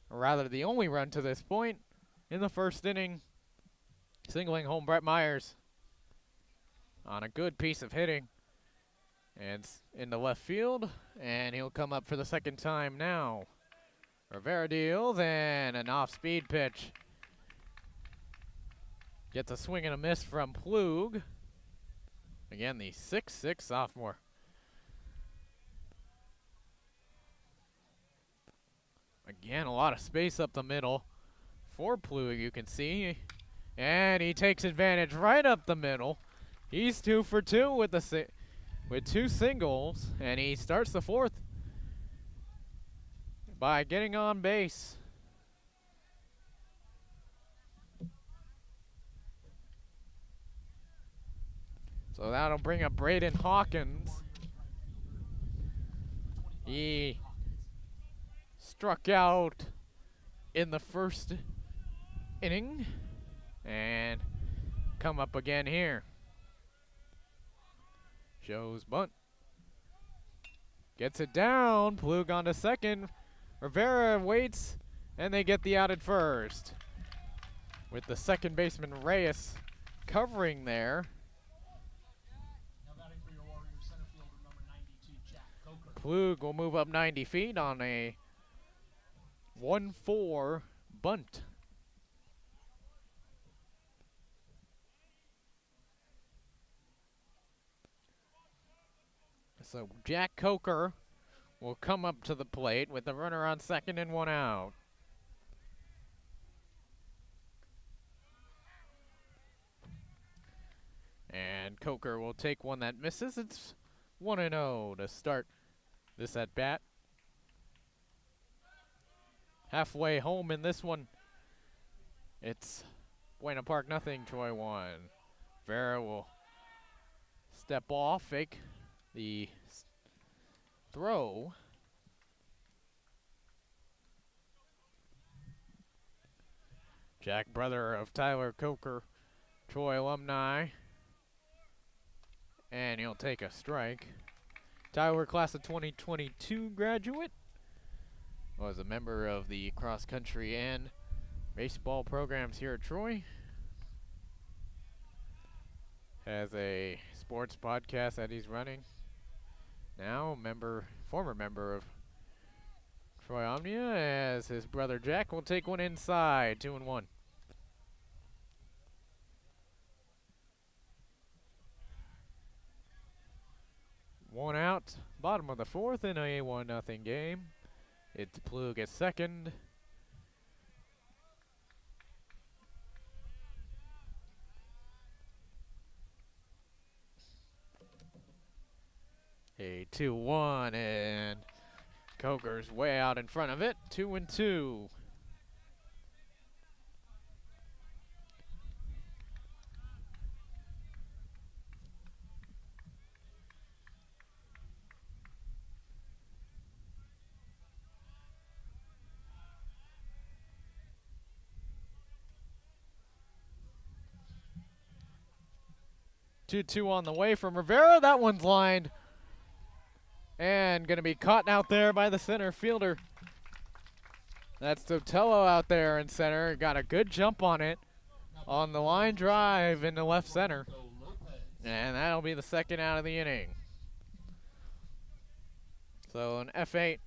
or rather the only run to this point in the 1st inning, singling home Brett Myers on a good piece of hitting and in the left field, and he'll come up for the 2nd time now. Rivera deals, and an off-speed pitch. Gets a swing and a miss from Plug. Again, the 6'6" sophomore. Again, a lot of space up the middle for Plug, you can see. And he takes advantage right up the middle. He's 2 for 2 with with 2 singles, and he starts the 4th by getting on base. So that'll bring up Braden Hawkins. He struck out in the 1st inning and come up again here. Shows bunt. Gets it down. Plug on to 2nd. Rivera waits, and they get the out at 1st. With the 2nd baseman Reyes covering there. Plug will move up 90 feet on a 1-4 bunt. So Jack Coker will come up to the plate with the runner on 2nd and 1 out. And Coker will take one that misses. It's 1-0 to start this at bat. Halfway home in this one. It's Buena Park nothing, Troy 1. Vera will step off, fake the throw. Jack, brother of Tyler Coker, Troy alumni. And he'll take a strike. Tyler, class of 2022 graduate. Was a member of the cross country and baseball programs here at Troy. Has a sports podcast that he's running. Now former member of Troy Omnia, as his brother Jack will take one inside, 2-1. One out, bottom of the fourth in a 1-0 game. It's Plug at second. A 2-1, and Coker's way out in front of it, 2-2. Two on the way from Rivera. That one's lined. And going to be caught out there by the center fielder. That's Sotelo out there in center. Got a good jump on it. On the line drive into left center. And that'll be the second out of the inning. So an F8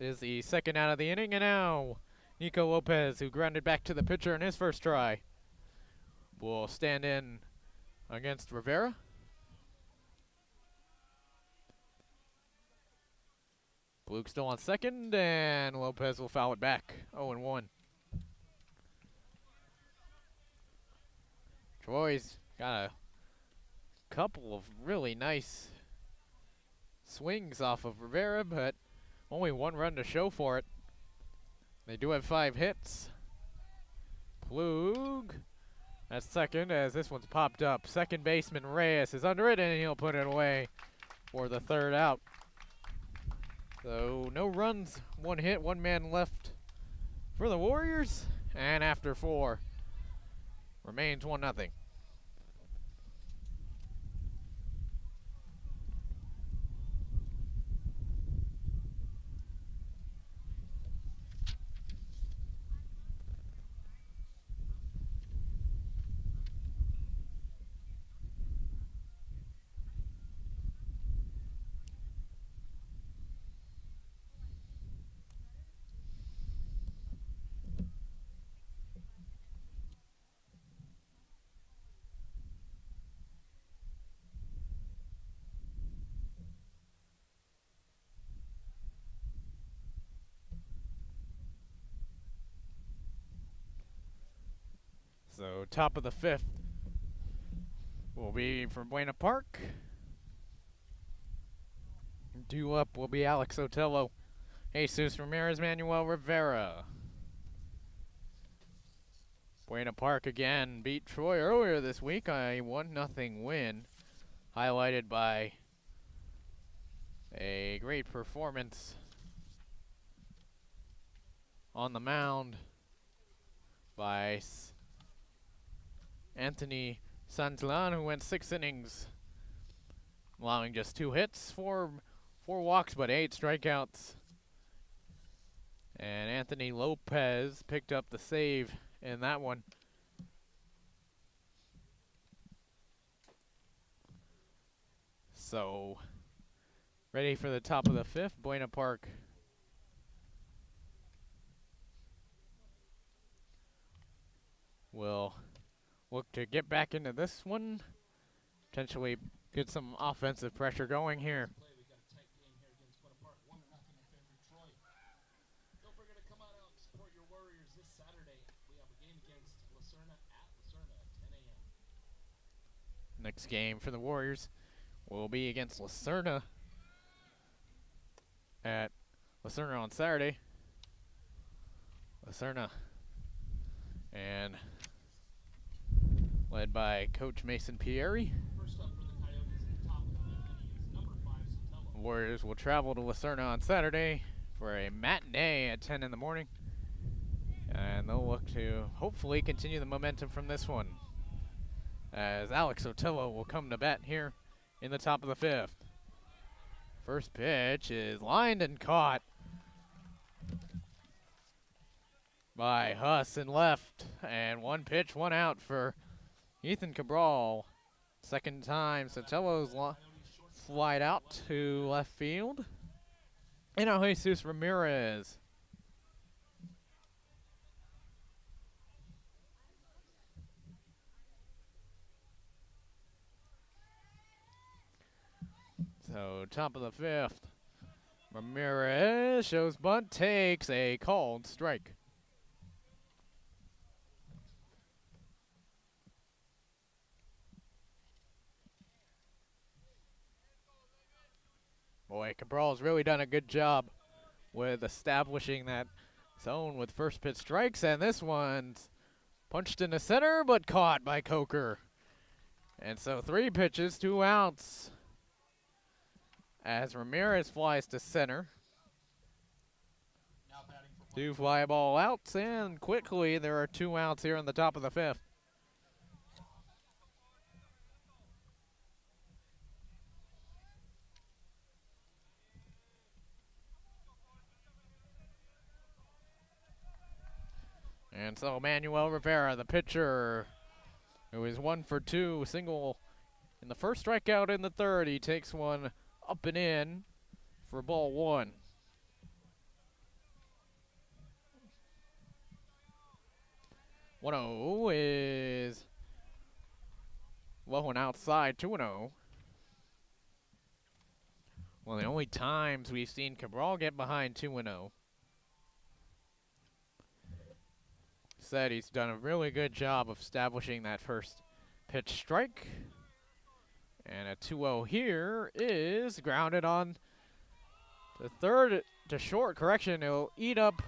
is the second out of the inning. And now Nico Lopez, who grounded back to the pitcher in his first try, will stand in against Rivera. Luke still on second, and Lopez will foul it back. 0-1. Troy's got a couple of really nice swings off of Rivera, but only one run to show for it. They do have 5 hits. Plug at second, as this one's popped up. Second baseman Reyes is under it, and he'll put it away for the third out. So no runs, 1 hit, 1 man left for the Warriors. And after 4, remains 1-0. So top of the 5th will be from Buena Park. Due up will be Alex Sotelo, Jesus Ramirez, Manuel Rivera. Buena Park again beat Troy earlier this week, a 1-0 win, highlighted by a great performance on the mound by Anthony Santlan, who went 6 innings, allowing just 2 hits, 4 walks, but 8 strikeouts. And Anthony Lopez picked up the save in that one. So, ready for the top of the 5th, Buena Park. Will look to get back into this one, potentially get some offensive pressure going here. We got a tight game here against Buena Park, 1-0 in favor of Troy. Don't forget to come out and support your Warriors this Saturday. We have a game against Lucerna at Lucerna at 10 a.m. Next game for the Warriors will be against Lucerna at Lucerna on Saturday. Lucerna and led by Coach Mason Pieri. First up for the Coyotes at the top of the 5th inning is number 5, Sotelo. Warriors will travel to Lucerna on Saturday for a matinee at 10 in the morning. And they'll look to hopefully continue the momentum from this one, as Alex Sotelo will come to bat here in the top of the 5th. First pitch is lined and caught by Huss in left. And 1 pitch, 1 out for Ethan Cabral. Second time Sotelo's flied out to left field. And now Jesus Ramirez. So top of the fifth. Ramirez shows bunt, takes a called strike. Boy, Cabral's really done a good job with establishing that zone with first pitch strikes, and this one's punched into center, but caught by Coker. And so 3 pitches, 2 outs, as Ramirez flies to center. Now batting for 2 fly ball outs, and quickly there are 2 outs here in the top of the fifth. And so Manuel Rivera, the pitcher, who is 1 for 2, single in the first strikeout in the third. He takes one up and in for ball 1. One-0 is low and outside, 2-0. Well, the only times we've seen Cabral get behind 2-0. Said he's done a really good job of establishing that first pitch strike. And a 2-0 here is grounded on the third to short. Correction, he'll eat up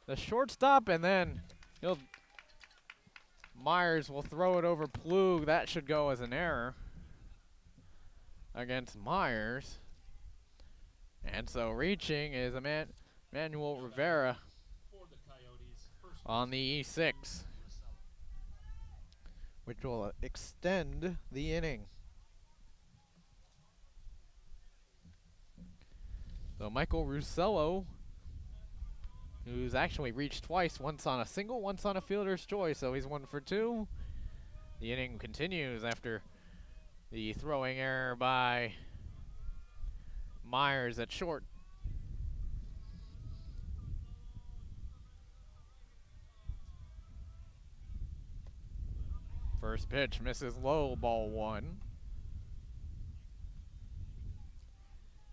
the shortstop, and then Myers will throw it over Plug. That should go as an error against Myers. And so reaching is Manuel Rivera for the Coyotes. First on the E6, which will extend the inning. So Michael Russello, who's actually reached twice, once on a single, once on a fielder's choice, so he's 1 for 2. The inning continues after the throwing error by Myers at short. First pitch misses low, ball 1.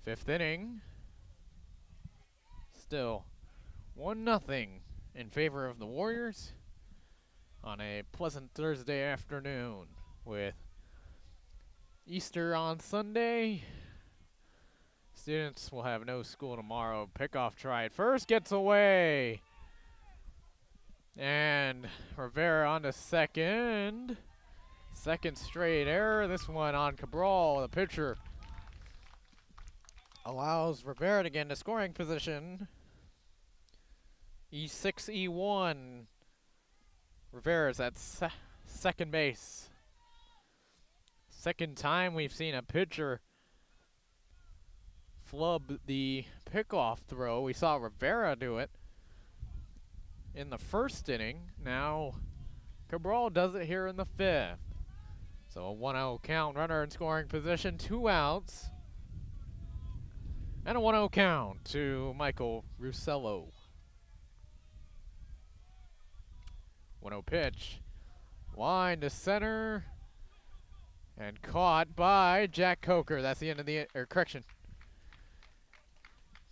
Fifth inning. Still 1-0 in favor of the Warriors on a pleasant Thursday afternoon with Easter on Sunday. Students will have no school tomorrow. Pickoff tried first, gets away. And Rivera on to second. Second straight error. This one on Cabral. The pitcher allows Rivera to get into scoring position. E6, E1. Rivera's at second base. Second time we've seen a pitcher flub the pickoff throw. We saw Rivera do it in the first inning. Now Cabral does it here in the fifth. So a 1-0 count, runner in scoring position, 2 outs. And a 1-0 count to Michael Russello. 1-0 pitch. Line to center. And caught by Jack Coker. That's the end of the, correction.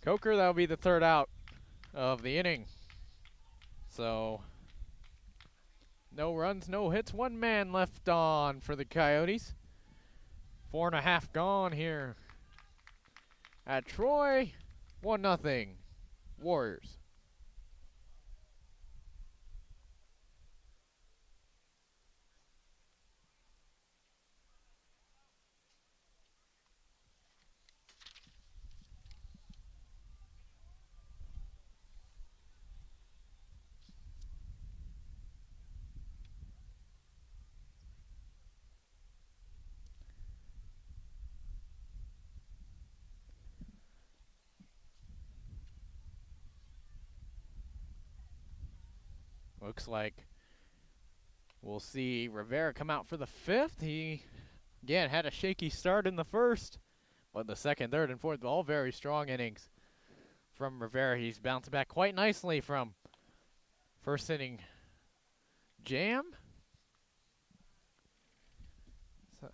Coker, that'll be the third out of the inning. So, no runs, no hits, 1 man left on for the Coyotes. 4.5 gone here at Troy. 1-0 Warriors. Looks like we'll see Rivera come out for the fifth. He Again, had a shaky start in the first, but the second, third, and fourth, all very strong innings from Rivera. He's bounced back quite nicely from first inning jam. So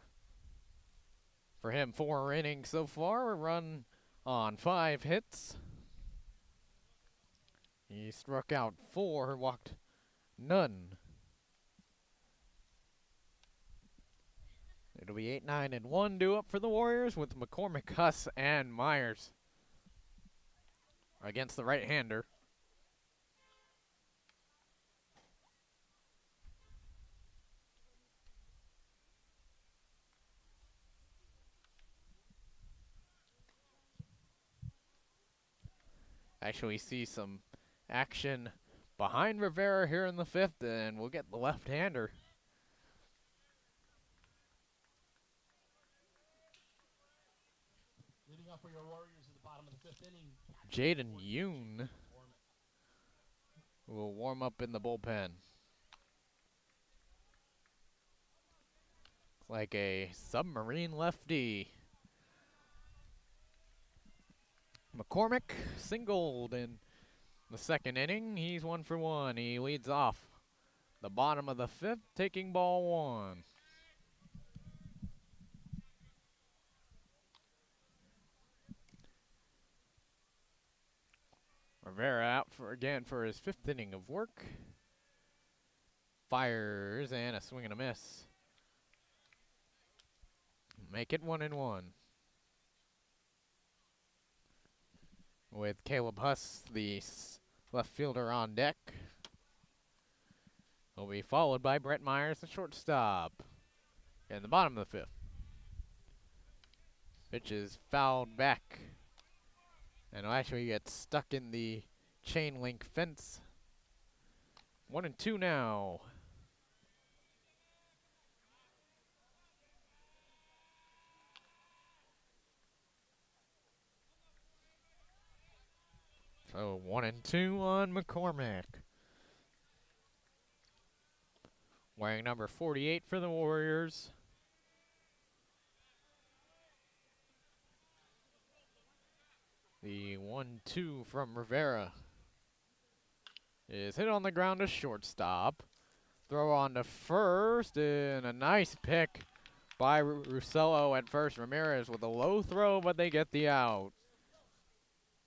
for him, 4 innings so far, a run on 5 hits. He struck out 4, walked none. It'll be 8-9 and 1 due up for the Warriors with McCormick, Huss, and Myers against the right-hander. Actually, we see some action behind Rivera here in the 5th, and we'll get the left-hander. Leading up for your Warriors at the bottom of the 5th inning. Jaden Yoon will warm up in the bullpen. It's like a submarine lefty. McCormick singled in the 2nd inning. He's 1 for 1. He leads off the bottom of the 5th, taking ball 1. Rivera out for his 5th inning of work. Fires and a swing and a miss. Make it 1-1. With Caleb Huss, the left fielder, on deck. He'll be followed by Brett Myers, the shortstop, in the bottom of the 5th. Pitch is fouled back, and will actually get stuck in the chain link fence. 1-2 now. So 1-2 on McCormick. Wearing number 48 for the Warriors. The 1-2 from Rivera is hit on the ground to shortstop. Throw on to first, and a nice pick by Russello at first. Ramirez with a low throw, but they get the out.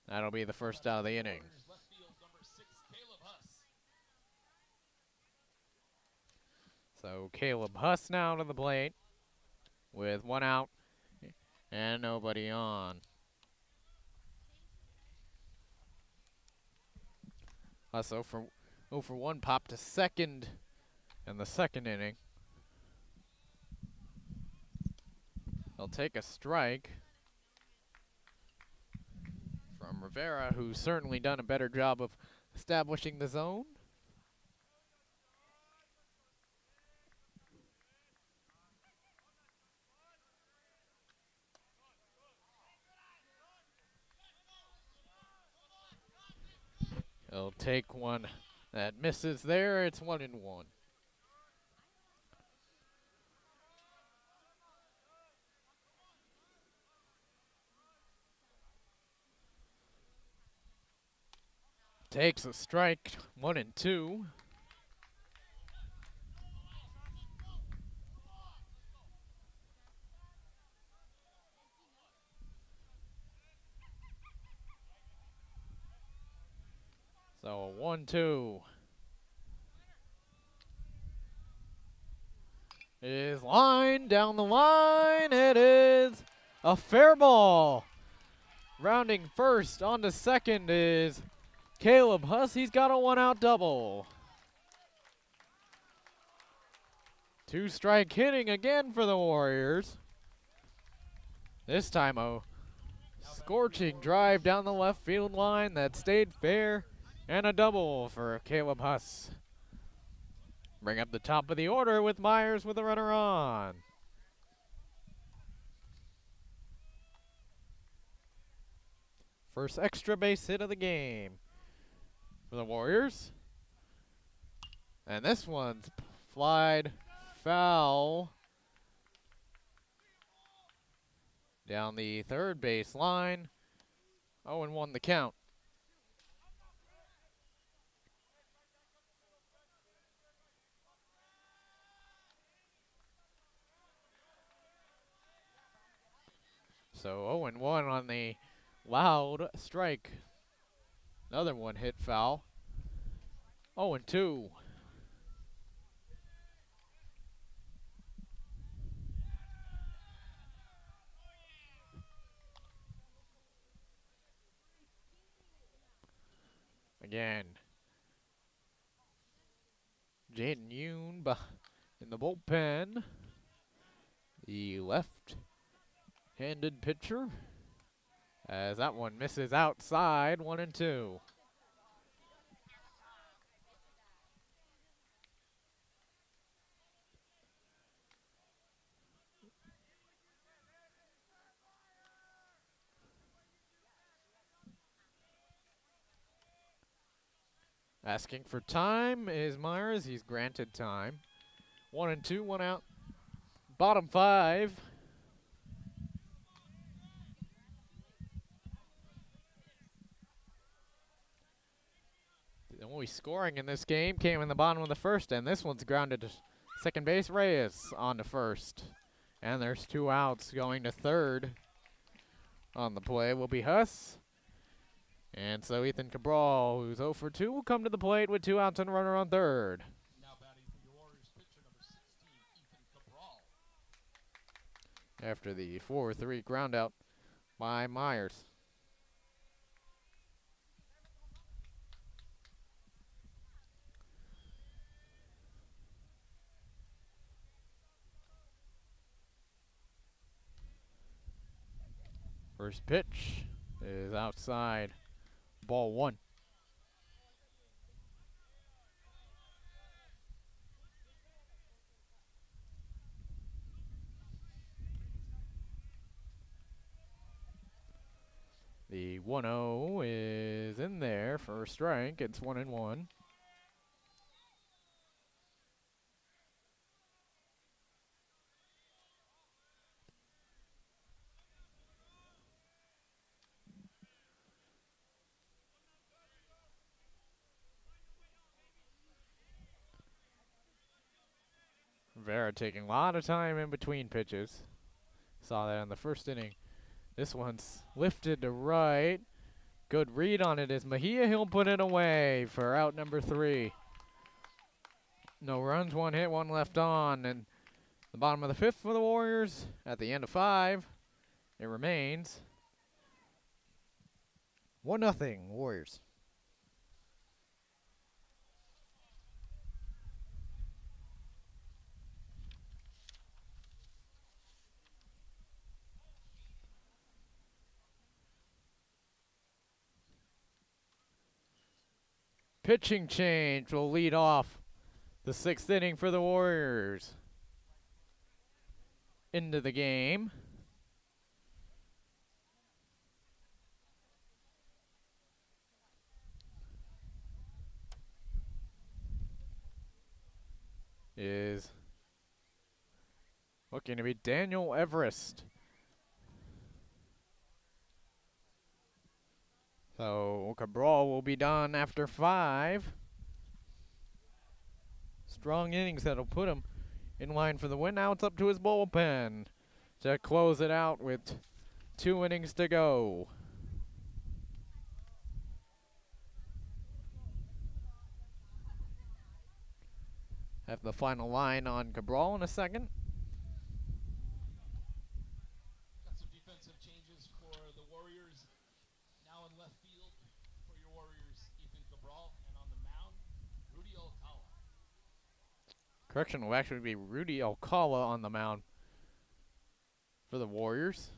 That'll be the first out of the inning. Left field, number 6, Caleb Huss. So Caleb Huss now to the plate with 1 out and nobody on. Huss 0 for 1, popped to second in the 2nd inning. He'll take a strike from Rivera, who's certainly done a better job of establishing the zone. He'll take one that misses there. It's 1-1. Takes a strike, 1-2. So 1-2 is line down the line. It is a fair ball. Rounding first onto second is Caleb Huss. He's got a 1-out double. 2-strike hitting again for the Warriors. This time a scorching drive down the left field line that stayed fair, and a double for Caleb Huss. Bring up the top of the order with Myers with a runner on. First extra base hit of the game for the Warriors. And this one's flied foul. down the third base line. 0-1 the count. So 0-1 on the loud strike. Another one hit foul. 0-2. Again. Jaden Yoon in the bullpen. The left-handed pitcher. As that one misses outside, 1-2. Asking for time is Myers. He's granted time. 1-2, 1 out. Bottom 5. The only scoring in this game came in the bottom of the first, and this one's grounded to second base. Reyes on to first. And there's 2 outs. Going to third on the play will be Huss. And so Ethan Cabral, who's 0 for 2, will come to the plate with 2 outs and a runner on third. Now batting for your Warriors pitcher number 16, Ethan Cabral. After the 4-3 ground out by Myers. First pitch is outside. Ball 1. The 1-0 is in there for a strike. It's 1-1. Vera taking a lot of time in between pitches. Saw that in the first inning. This one's lifted to right. Good read on it is Mejia. He'll put it away for out number 3. No runs, 1 hit, 1 left on. And the bottom of the 5th for the Warriors. At the end of 5, it remains 1-0 Warriors. Pitching change will lead off the 6th inning for the Warriors. Into the game. Is looking to be Daniel Everest. So Cabral will be done after 5. Strong innings that'll put him in line for the win. Now it's up to his bullpen to close it out with 2 innings to go. Have the final line on Cabral in a second. Got some defensive changes for the Warriors. Now in left field for your Warriors, Ethan Cabral, and on the mound, Rudy Alcala. Correction, will actually be Rudy Alcala on the mound for the Warriors.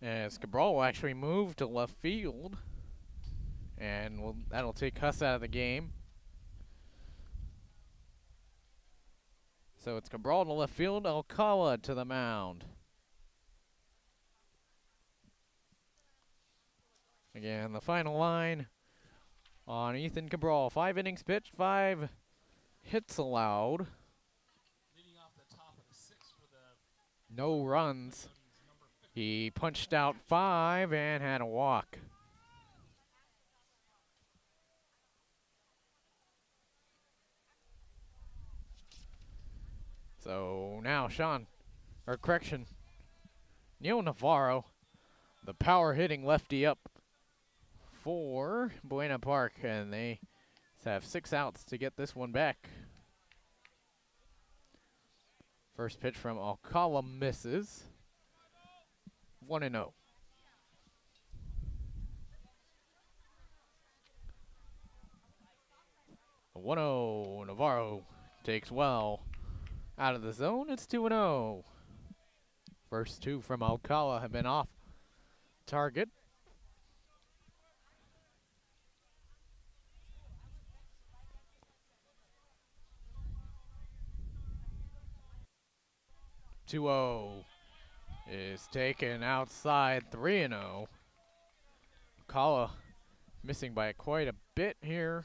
As Cabral will actually move to left field. And that'll take Huss out of the game. So it's Cabral to left field, Alcala to the mound. Again, the final line on Ethan Cabral. 5 innings pitched, 5 hits allowed, Leading off the top of the sixth for the no runs. Coyotes, number 50. He punched out 5 and had a walk. So now Neil Navarro, the power hitting lefty up for Buena Park, and they have 6 outs to get this one back. First pitch from Alcala misses. 1-0. A 1-0. Navarro takes well out of the zone. It's 2-0. First 2 from Alcala have been off target. Two-0 is taken outside. 3-0. Alcala missing by quite a bit here.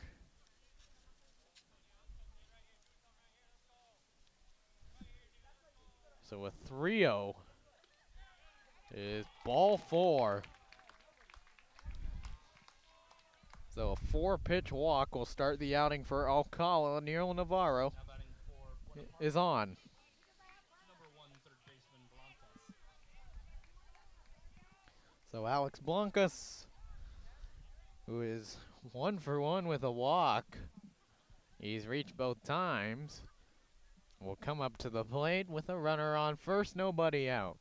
So a 3-0 is ball 4. So a 4-pitch walk will start the outing for Alcala. Neil Navarro Now batting for Buena Park, is on. number 1 third baseman Blancas. So Alex Blancas, who is 1 for 1 with a walk, he's reached both times, will come up to the plate with a runner on first, nobody out.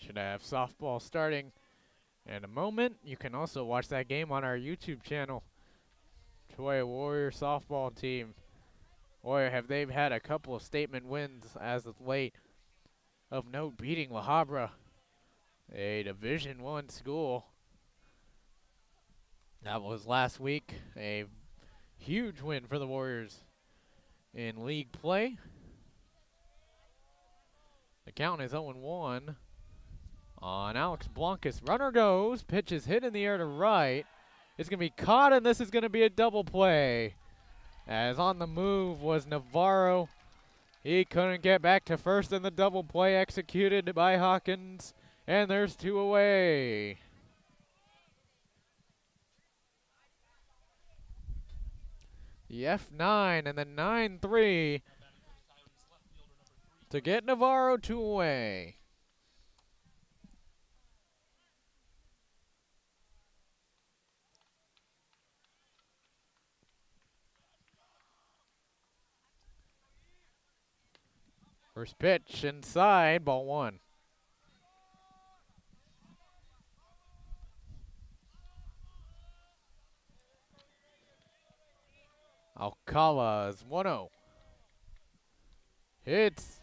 Should have softball starting in a moment. You can also watch that game on our YouTube channel. Troy Warrior softball team. Boy, have they had a couple of statement wins as of late. Of note, beating La Habra, a Division I school. That was last week. A huge win for the Warriors in league play. The count is 0-1 on Alex Blancas. Runner goes. Pitch is hit in the air to right. It's going to be caught, and this is going to be a double play. As on the move was Navarro. He couldn't get back to first, and the double play executed by Hawkins. And there's 2 away. The F9 and the 9-3 Now batting for the Coyotes, left fielder number 3. to get Navarro 2 away. First pitch inside, ball 1. Alcala's 1-0. Hits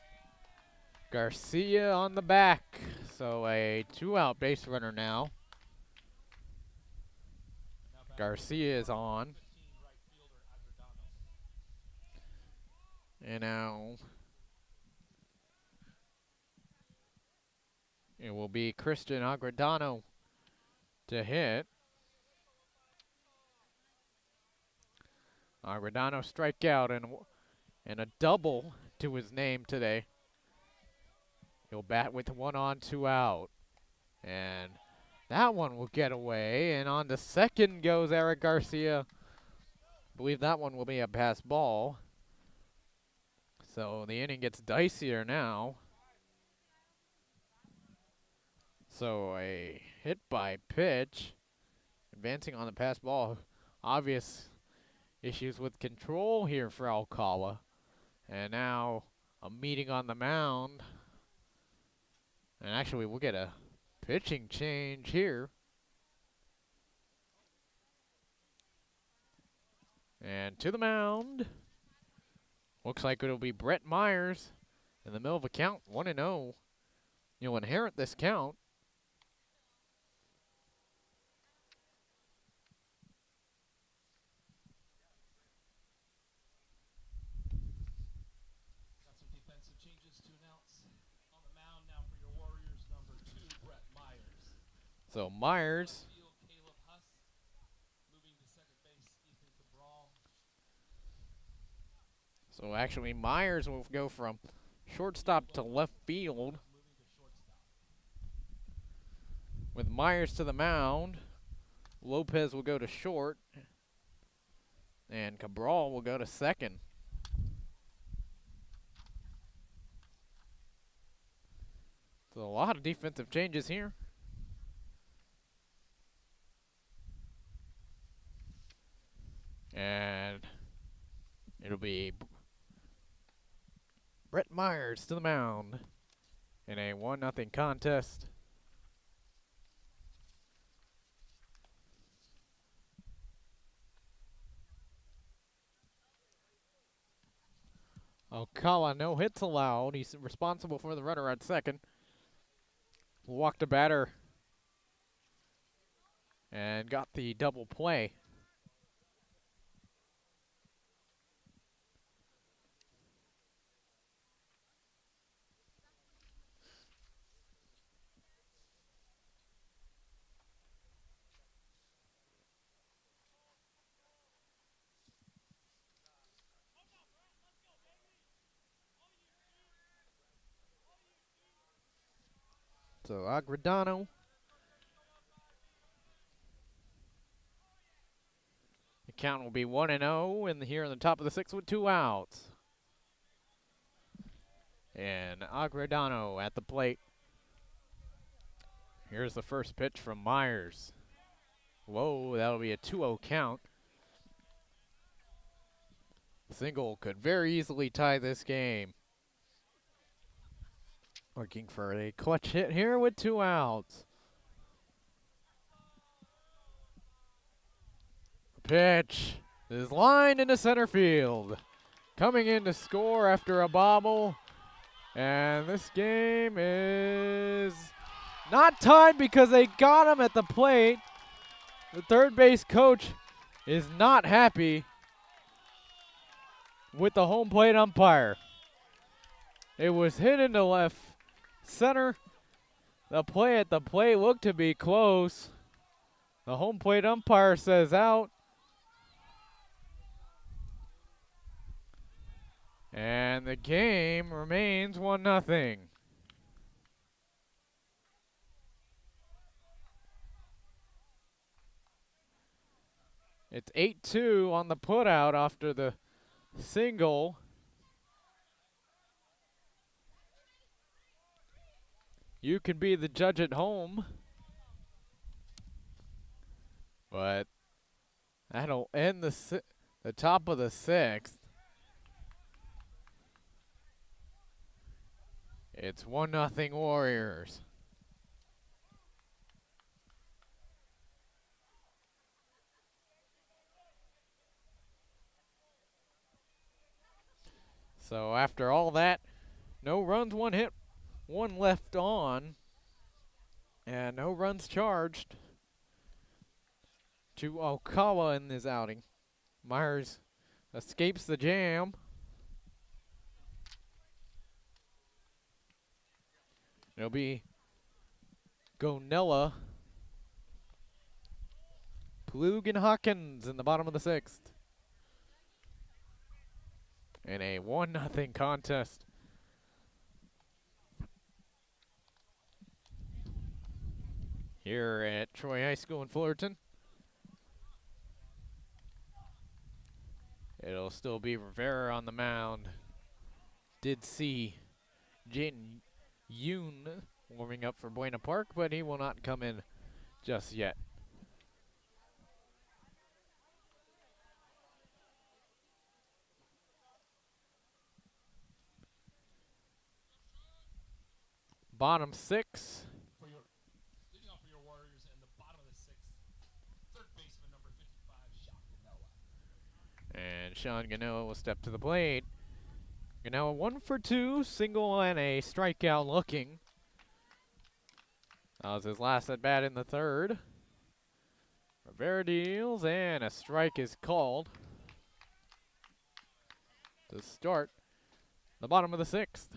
Garcia on the back. So a 2-out base runner now. Now batting Garcia is on. 15 right fielder Agredano. And now it will be Christian Agredano to hit. Agredano strikeout and a double to his name today. He'll bat with 1 on, 2 out. And that one will get away. And on to second goes Eric Garcia. Believe that one will be a pass ball. So the inning gets dicier now. So a hit by pitch. Advancing on the pass ball. Obvious issues with control here for Alcala. And now a meeting on the mound. And actually we'll get a pitching change here. And to the mound Looks like it'll be Brett Myers in the middle of a count, 1-0. You'll inherit this count. Got some defensive changes to announce. On the mound now for your Warriors, number 2, Brett Myers. So Myers, Field, Caleb Huss. Moving to second base, Ethan Cabral. so actually Myers will go from shortstop to left field. Moving to shortstop. With Myers to the mound, Lopez will go to short, and Cabral will go to second. So a lot of defensive changes here. And it'll be Brett Myers to the mound in a 1-0 contest. Alcala, no hits allowed. He's responsible for the runner at second. Walked a batter and got the double play. So Agredano. The count will be 1-0 in here in the top of the sixth with 2 outs. And Agredano at the plate. Here's the first pitch from Myers. Whoa, that'll be a 2-0 count. Single could very easily tie this game. Looking for a clutch hit here with 2 outs. Pitch is lined into center field. Coming in to score after a bobble. And this game is not tied because they got him at the plate. The third base coach is not happy with the home plate umpire. It was hit into left center. The play at the plate looked to be close. The home plate umpire says out. And the game remains 1-0. It's 8-2 on the putout after the single. You can be the judge at home, but that'll end the top of the sixth. It's 1-0 Warriors. So after all that, no runs, 1 hit, 1 left on, and no runs charged to Alcala in this outing. Myers escapes the jam. It'll be Gonella, Plug, and Hawkins in the bottom of the sixth. In a 1-0 contest. Here at Troy High School in Fullerton. It'll still be Rivera on the mound. Did see Jin Yoon warming up for Buena Park, but he will not come in just yet. Bottom six. Leading off for your Warriors in the bottom of the sixth, third baseman number 55, Sean Ganoa. And Sean Ganoa will step to the plate. Now 1 for 2, single and a strikeout looking. That was his last at bat in the third. Rivera deals, and a strike is called to start the bottom of the sixth.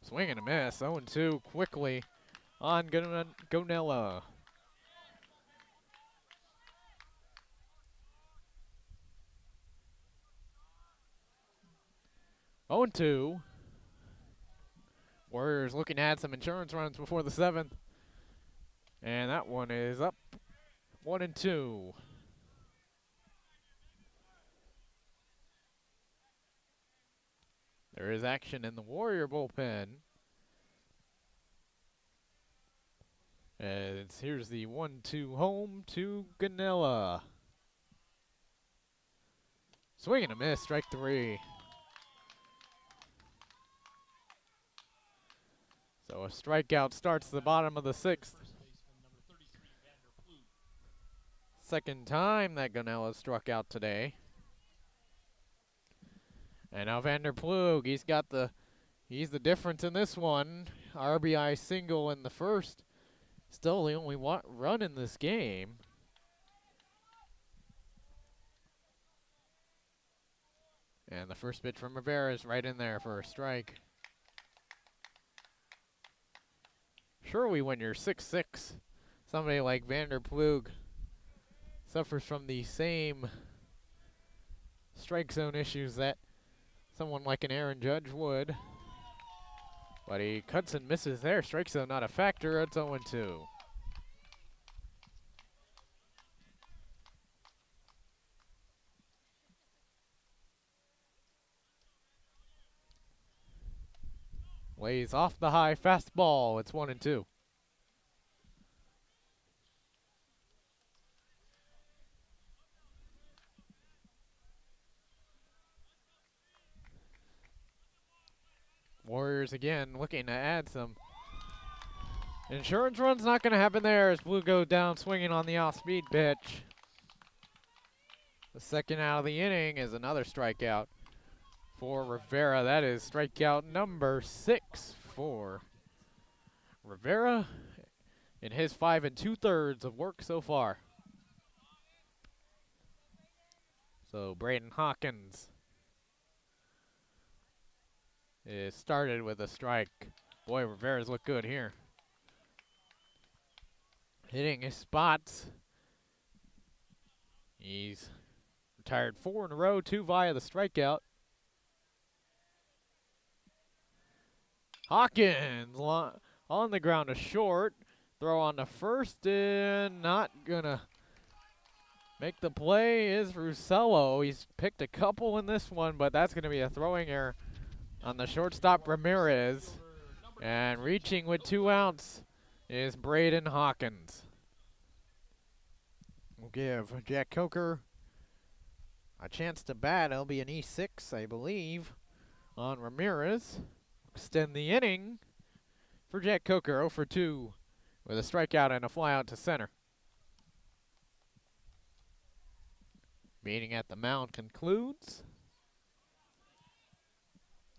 Swing and a miss, 0-2 quickly on Gonella. Oh and 2. Warriors looking to add some insurance runs before the seventh. And that one is up 1-2. There is action in the Warrior bullpen. As here's the 1-2 home to Ganella. Swing and a miss, strike 3. So a strikeout starts the bottom of the sixth. Second time that Ganella struck out today. And now Vanderplug, he's the difference in this one. RBI single in the first. Still the only run in this game. And the first pitch from Rivera is right in there for a strike. Surely when you're 6'6", somebody like Vanderplug suffers from the same strike zone issues that someone like an Aaron Judge would. But he cuts and misses there. Strike zone not a factor. It's 0-2. Lays off the high fastball. It's 1-2. Warriors again looking to add some insurance runs. Not going to happen there as Blue goes down swinging on the off-speed pitch. The second out of the inning is another strikeout for Rivera. That is strikeout number 6 for Rivera in his 5 2/3 of work so far. So Braden Hawkins is started with a strike. Boy, Rivera's look good here. Hitting his spots. He's retired 4 in a row, 2 via the strikeout. Hawkins on the ground to short. Throw on to first and not gonna make the play is Russello. He's picked a couple in this one, but that's gonna be a throwing error on the shortstop Ramirez. And reaching with 2 outs is Braden Hawkins. We'll give Jack Coker a chance to bat. It'll be an E6, I believe, on Ramirez. Extend the inning for Jack Coker, 0 for 2 with a strikeout and a flyout to center. Meeting at the mound concludes.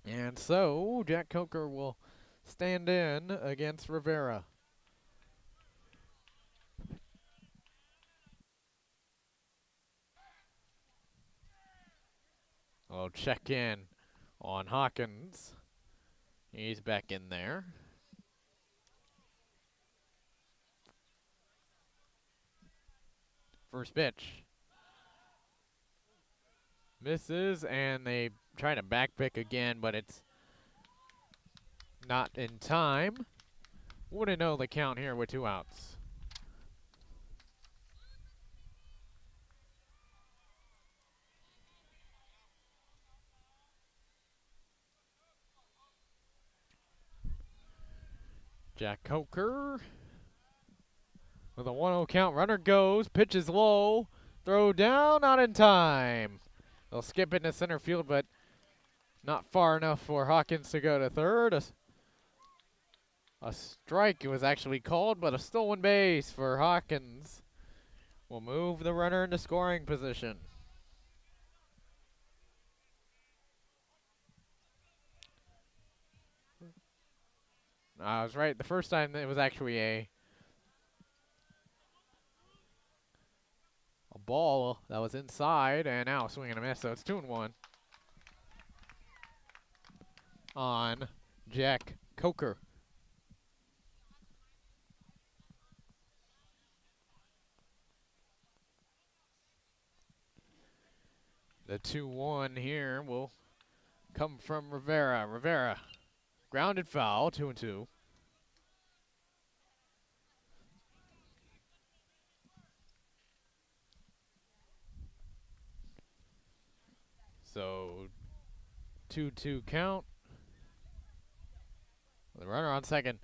And so Jack Coker will stand in against Rivera. I'll check in on Hawkins. He's back in there. First pitch. Misses, and they try to back pick again, but it's not in time. Wouldn't know the count here with 2 outs. Jack Coker with a 1-0 count. Runner goes, pitch is low, throw down, not in time. They'll skip it into center field, but not far enough for Hawkins to go to third. A strike was actually called, but a stolen base for Hawkins. will move the runner into scoring position. I was right. The first time it was actually a ball that was inside, and now a swing and a miss, so it's 2-1 on Jack Coker. The 2-1 here will come from Rivera. Rivera, grounded foul, 2-2. So 2-2 count. The runner on second.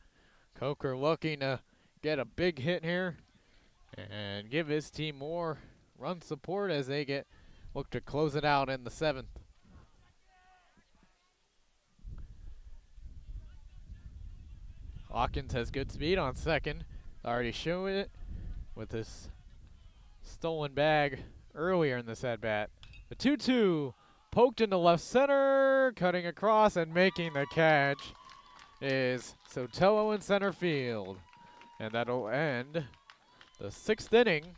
Coker looking to get a big hit here and give his team more run support as they look to close it out in the 7th. Hawkins has good speed on second. Already showing it with this stolen bag earlier in this at-bat. The 2-2 poked into left center, cutting across and making the catch is Sotelo in center field. And that'll end the 6th inning.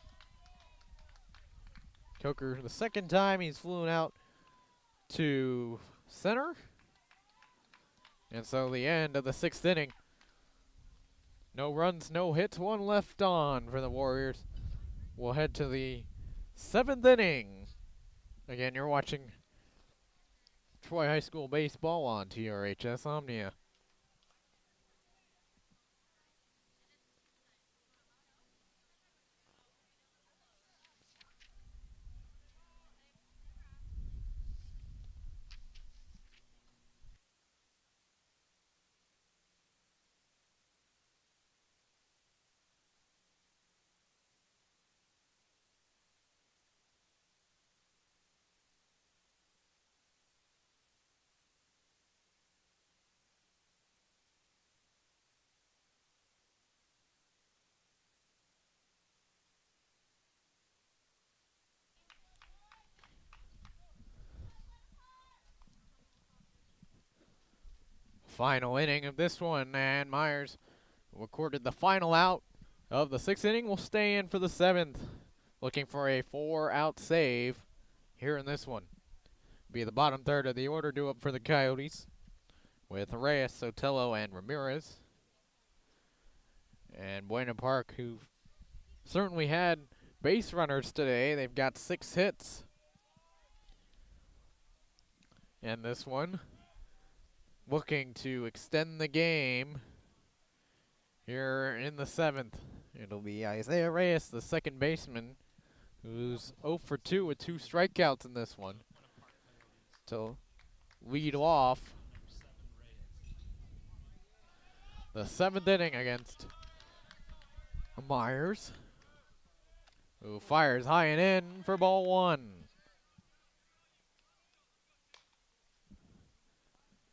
Coker, the second time he's flown out to center. And so the end of the 6th inning. No runs, no hits, one left on for the Warriors. We'll head to the 7th inning. Again, you're watching Troy High School baseball on TRHS Omnia. Final inning of this one, and Myers recorded the final out of the 6th inning. Will stay in for the 7th, looking for a 4-out save here in this one. Be the bottom third of the order due up for the Coyotes with Reyes, Sotelo, and Ramirez. And Buena Park, who certainly had base runners today. They've got 6 hits. And this one, looking to extend the game here in the 7th. It'll be Isaiah Reyes, the second baseman, who's 0 for 2 with 2 strikeouts in this one, to lead off the 7th inning against Myers, who fires high and in for ball 1.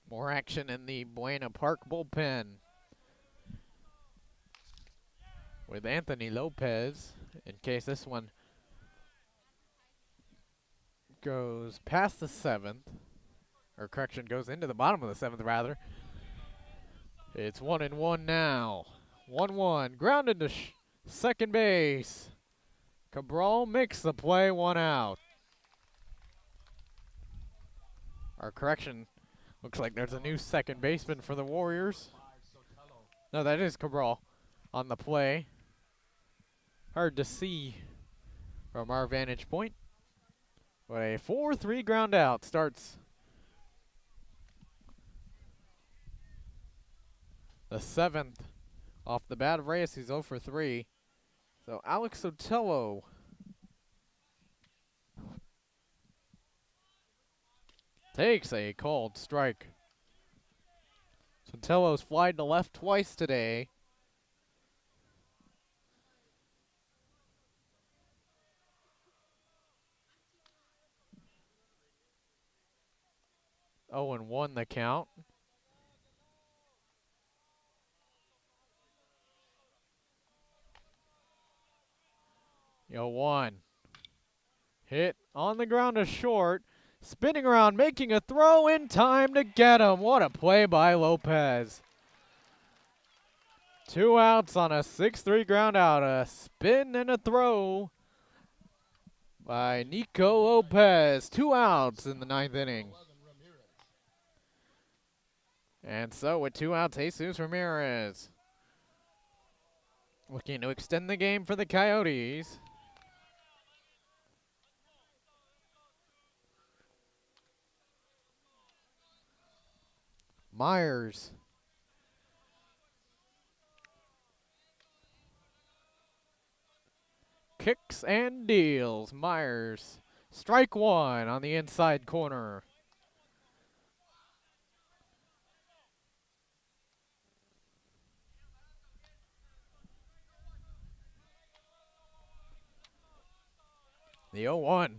More action in the Buena Park bullpen with Anthony Lopez, in case this one goes past the 7th, or correction, goes into the bottom of the 7th rather. It's 1-1 now. 1-1, grounded to second base. Cabral makes the play, 1 out. Our correction, looks like there's a new second baseman for the Warriors. No, that is Cabral on the play. Hard to see from our vantage point. But a 4-3 ground out starts the 7th off the bat of Reyes, who's 0 for 3. So Alex Sotelo takes a called strike. Sotelo's flied to left twice today. Oh, and 1 the count. Yo, 1. Hit on the ground to short. Spinning around, making a throw in time to get him. What a play by Lopez. 2 outs on a 6-3 ground out. A spin and a throw by Nico Lopez. 2 outs in the 9th inning. 11 Ramirez. And so with 2 outs, Jesus Ramirez looking to extend the game for the Coyotes. Myers. Kicks and deals. Myers. Strike 1 on the inside corner. The 0-1.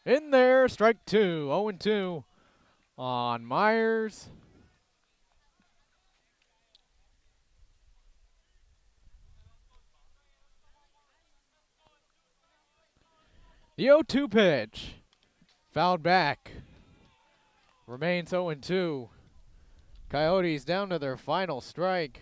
In there, strike 2. 0-2 on Myers. The 0-2 pitch. Fouled back. Remains 0-2. Coyotes down to their final strike.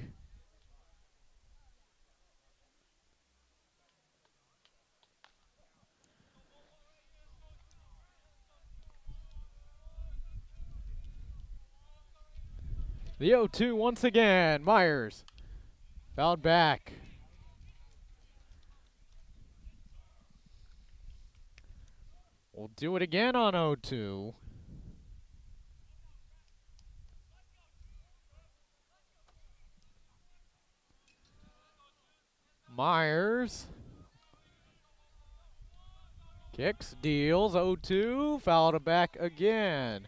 The 0-2 once again. Myers. Fouled back. We'll do it again on 0-2. Myers. Kicks, deals, 0-2, fouled back again.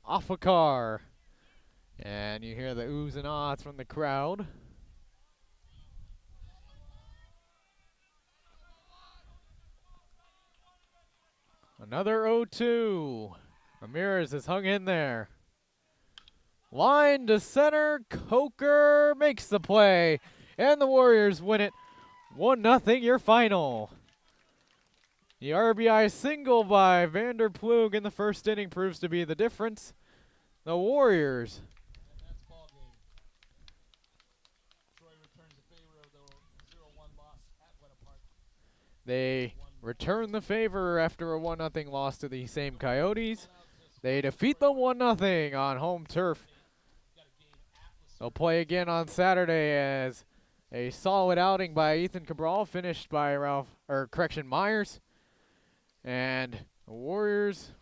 Off a car. And you hear the oohs and ahs from the crowd. Another 0-2. Ramirez is hung in there. Line to center. Coker makes the play. And the Warriors win it 1-0, your final. The RBI single by Vanderplug in the first inning proves to be the difference. The Warriors. And that's ball game. Troy returns the favor of the 0-1 loss at Buena Park. They return the favor after a 1-0 loss to the same Coyotes. They defeat them 1-0 on home turf. They'll play again on Saturday as a solid outing by Ethan Cabral, finished by Myers. And the Warriors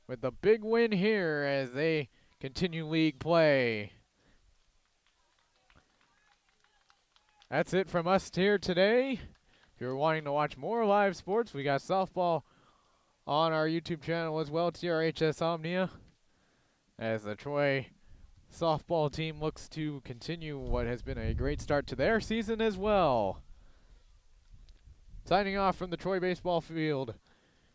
with the big win here as they continue league play. That's it from us here today. If you're wanting to watch more live sports, we got softball on our YouTube channel as well, TRHS Omnia, as the Troy softball team looks to continue what has been a great start to their season as well. Signing off from the Troy baseball field.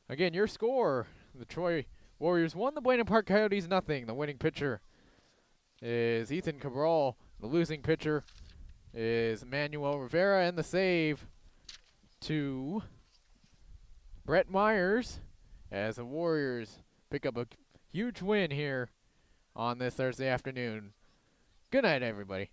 Again, your score: the Troy Warriors 1, the Buena Park Coyotes 0. The winning pitcher is Ethan Cabral. The losing pitcher is Manuel Rivera, and the save to Brett Myers as the Warriors pick up a huge win here on this Thursday afternoon. Good night, everybody.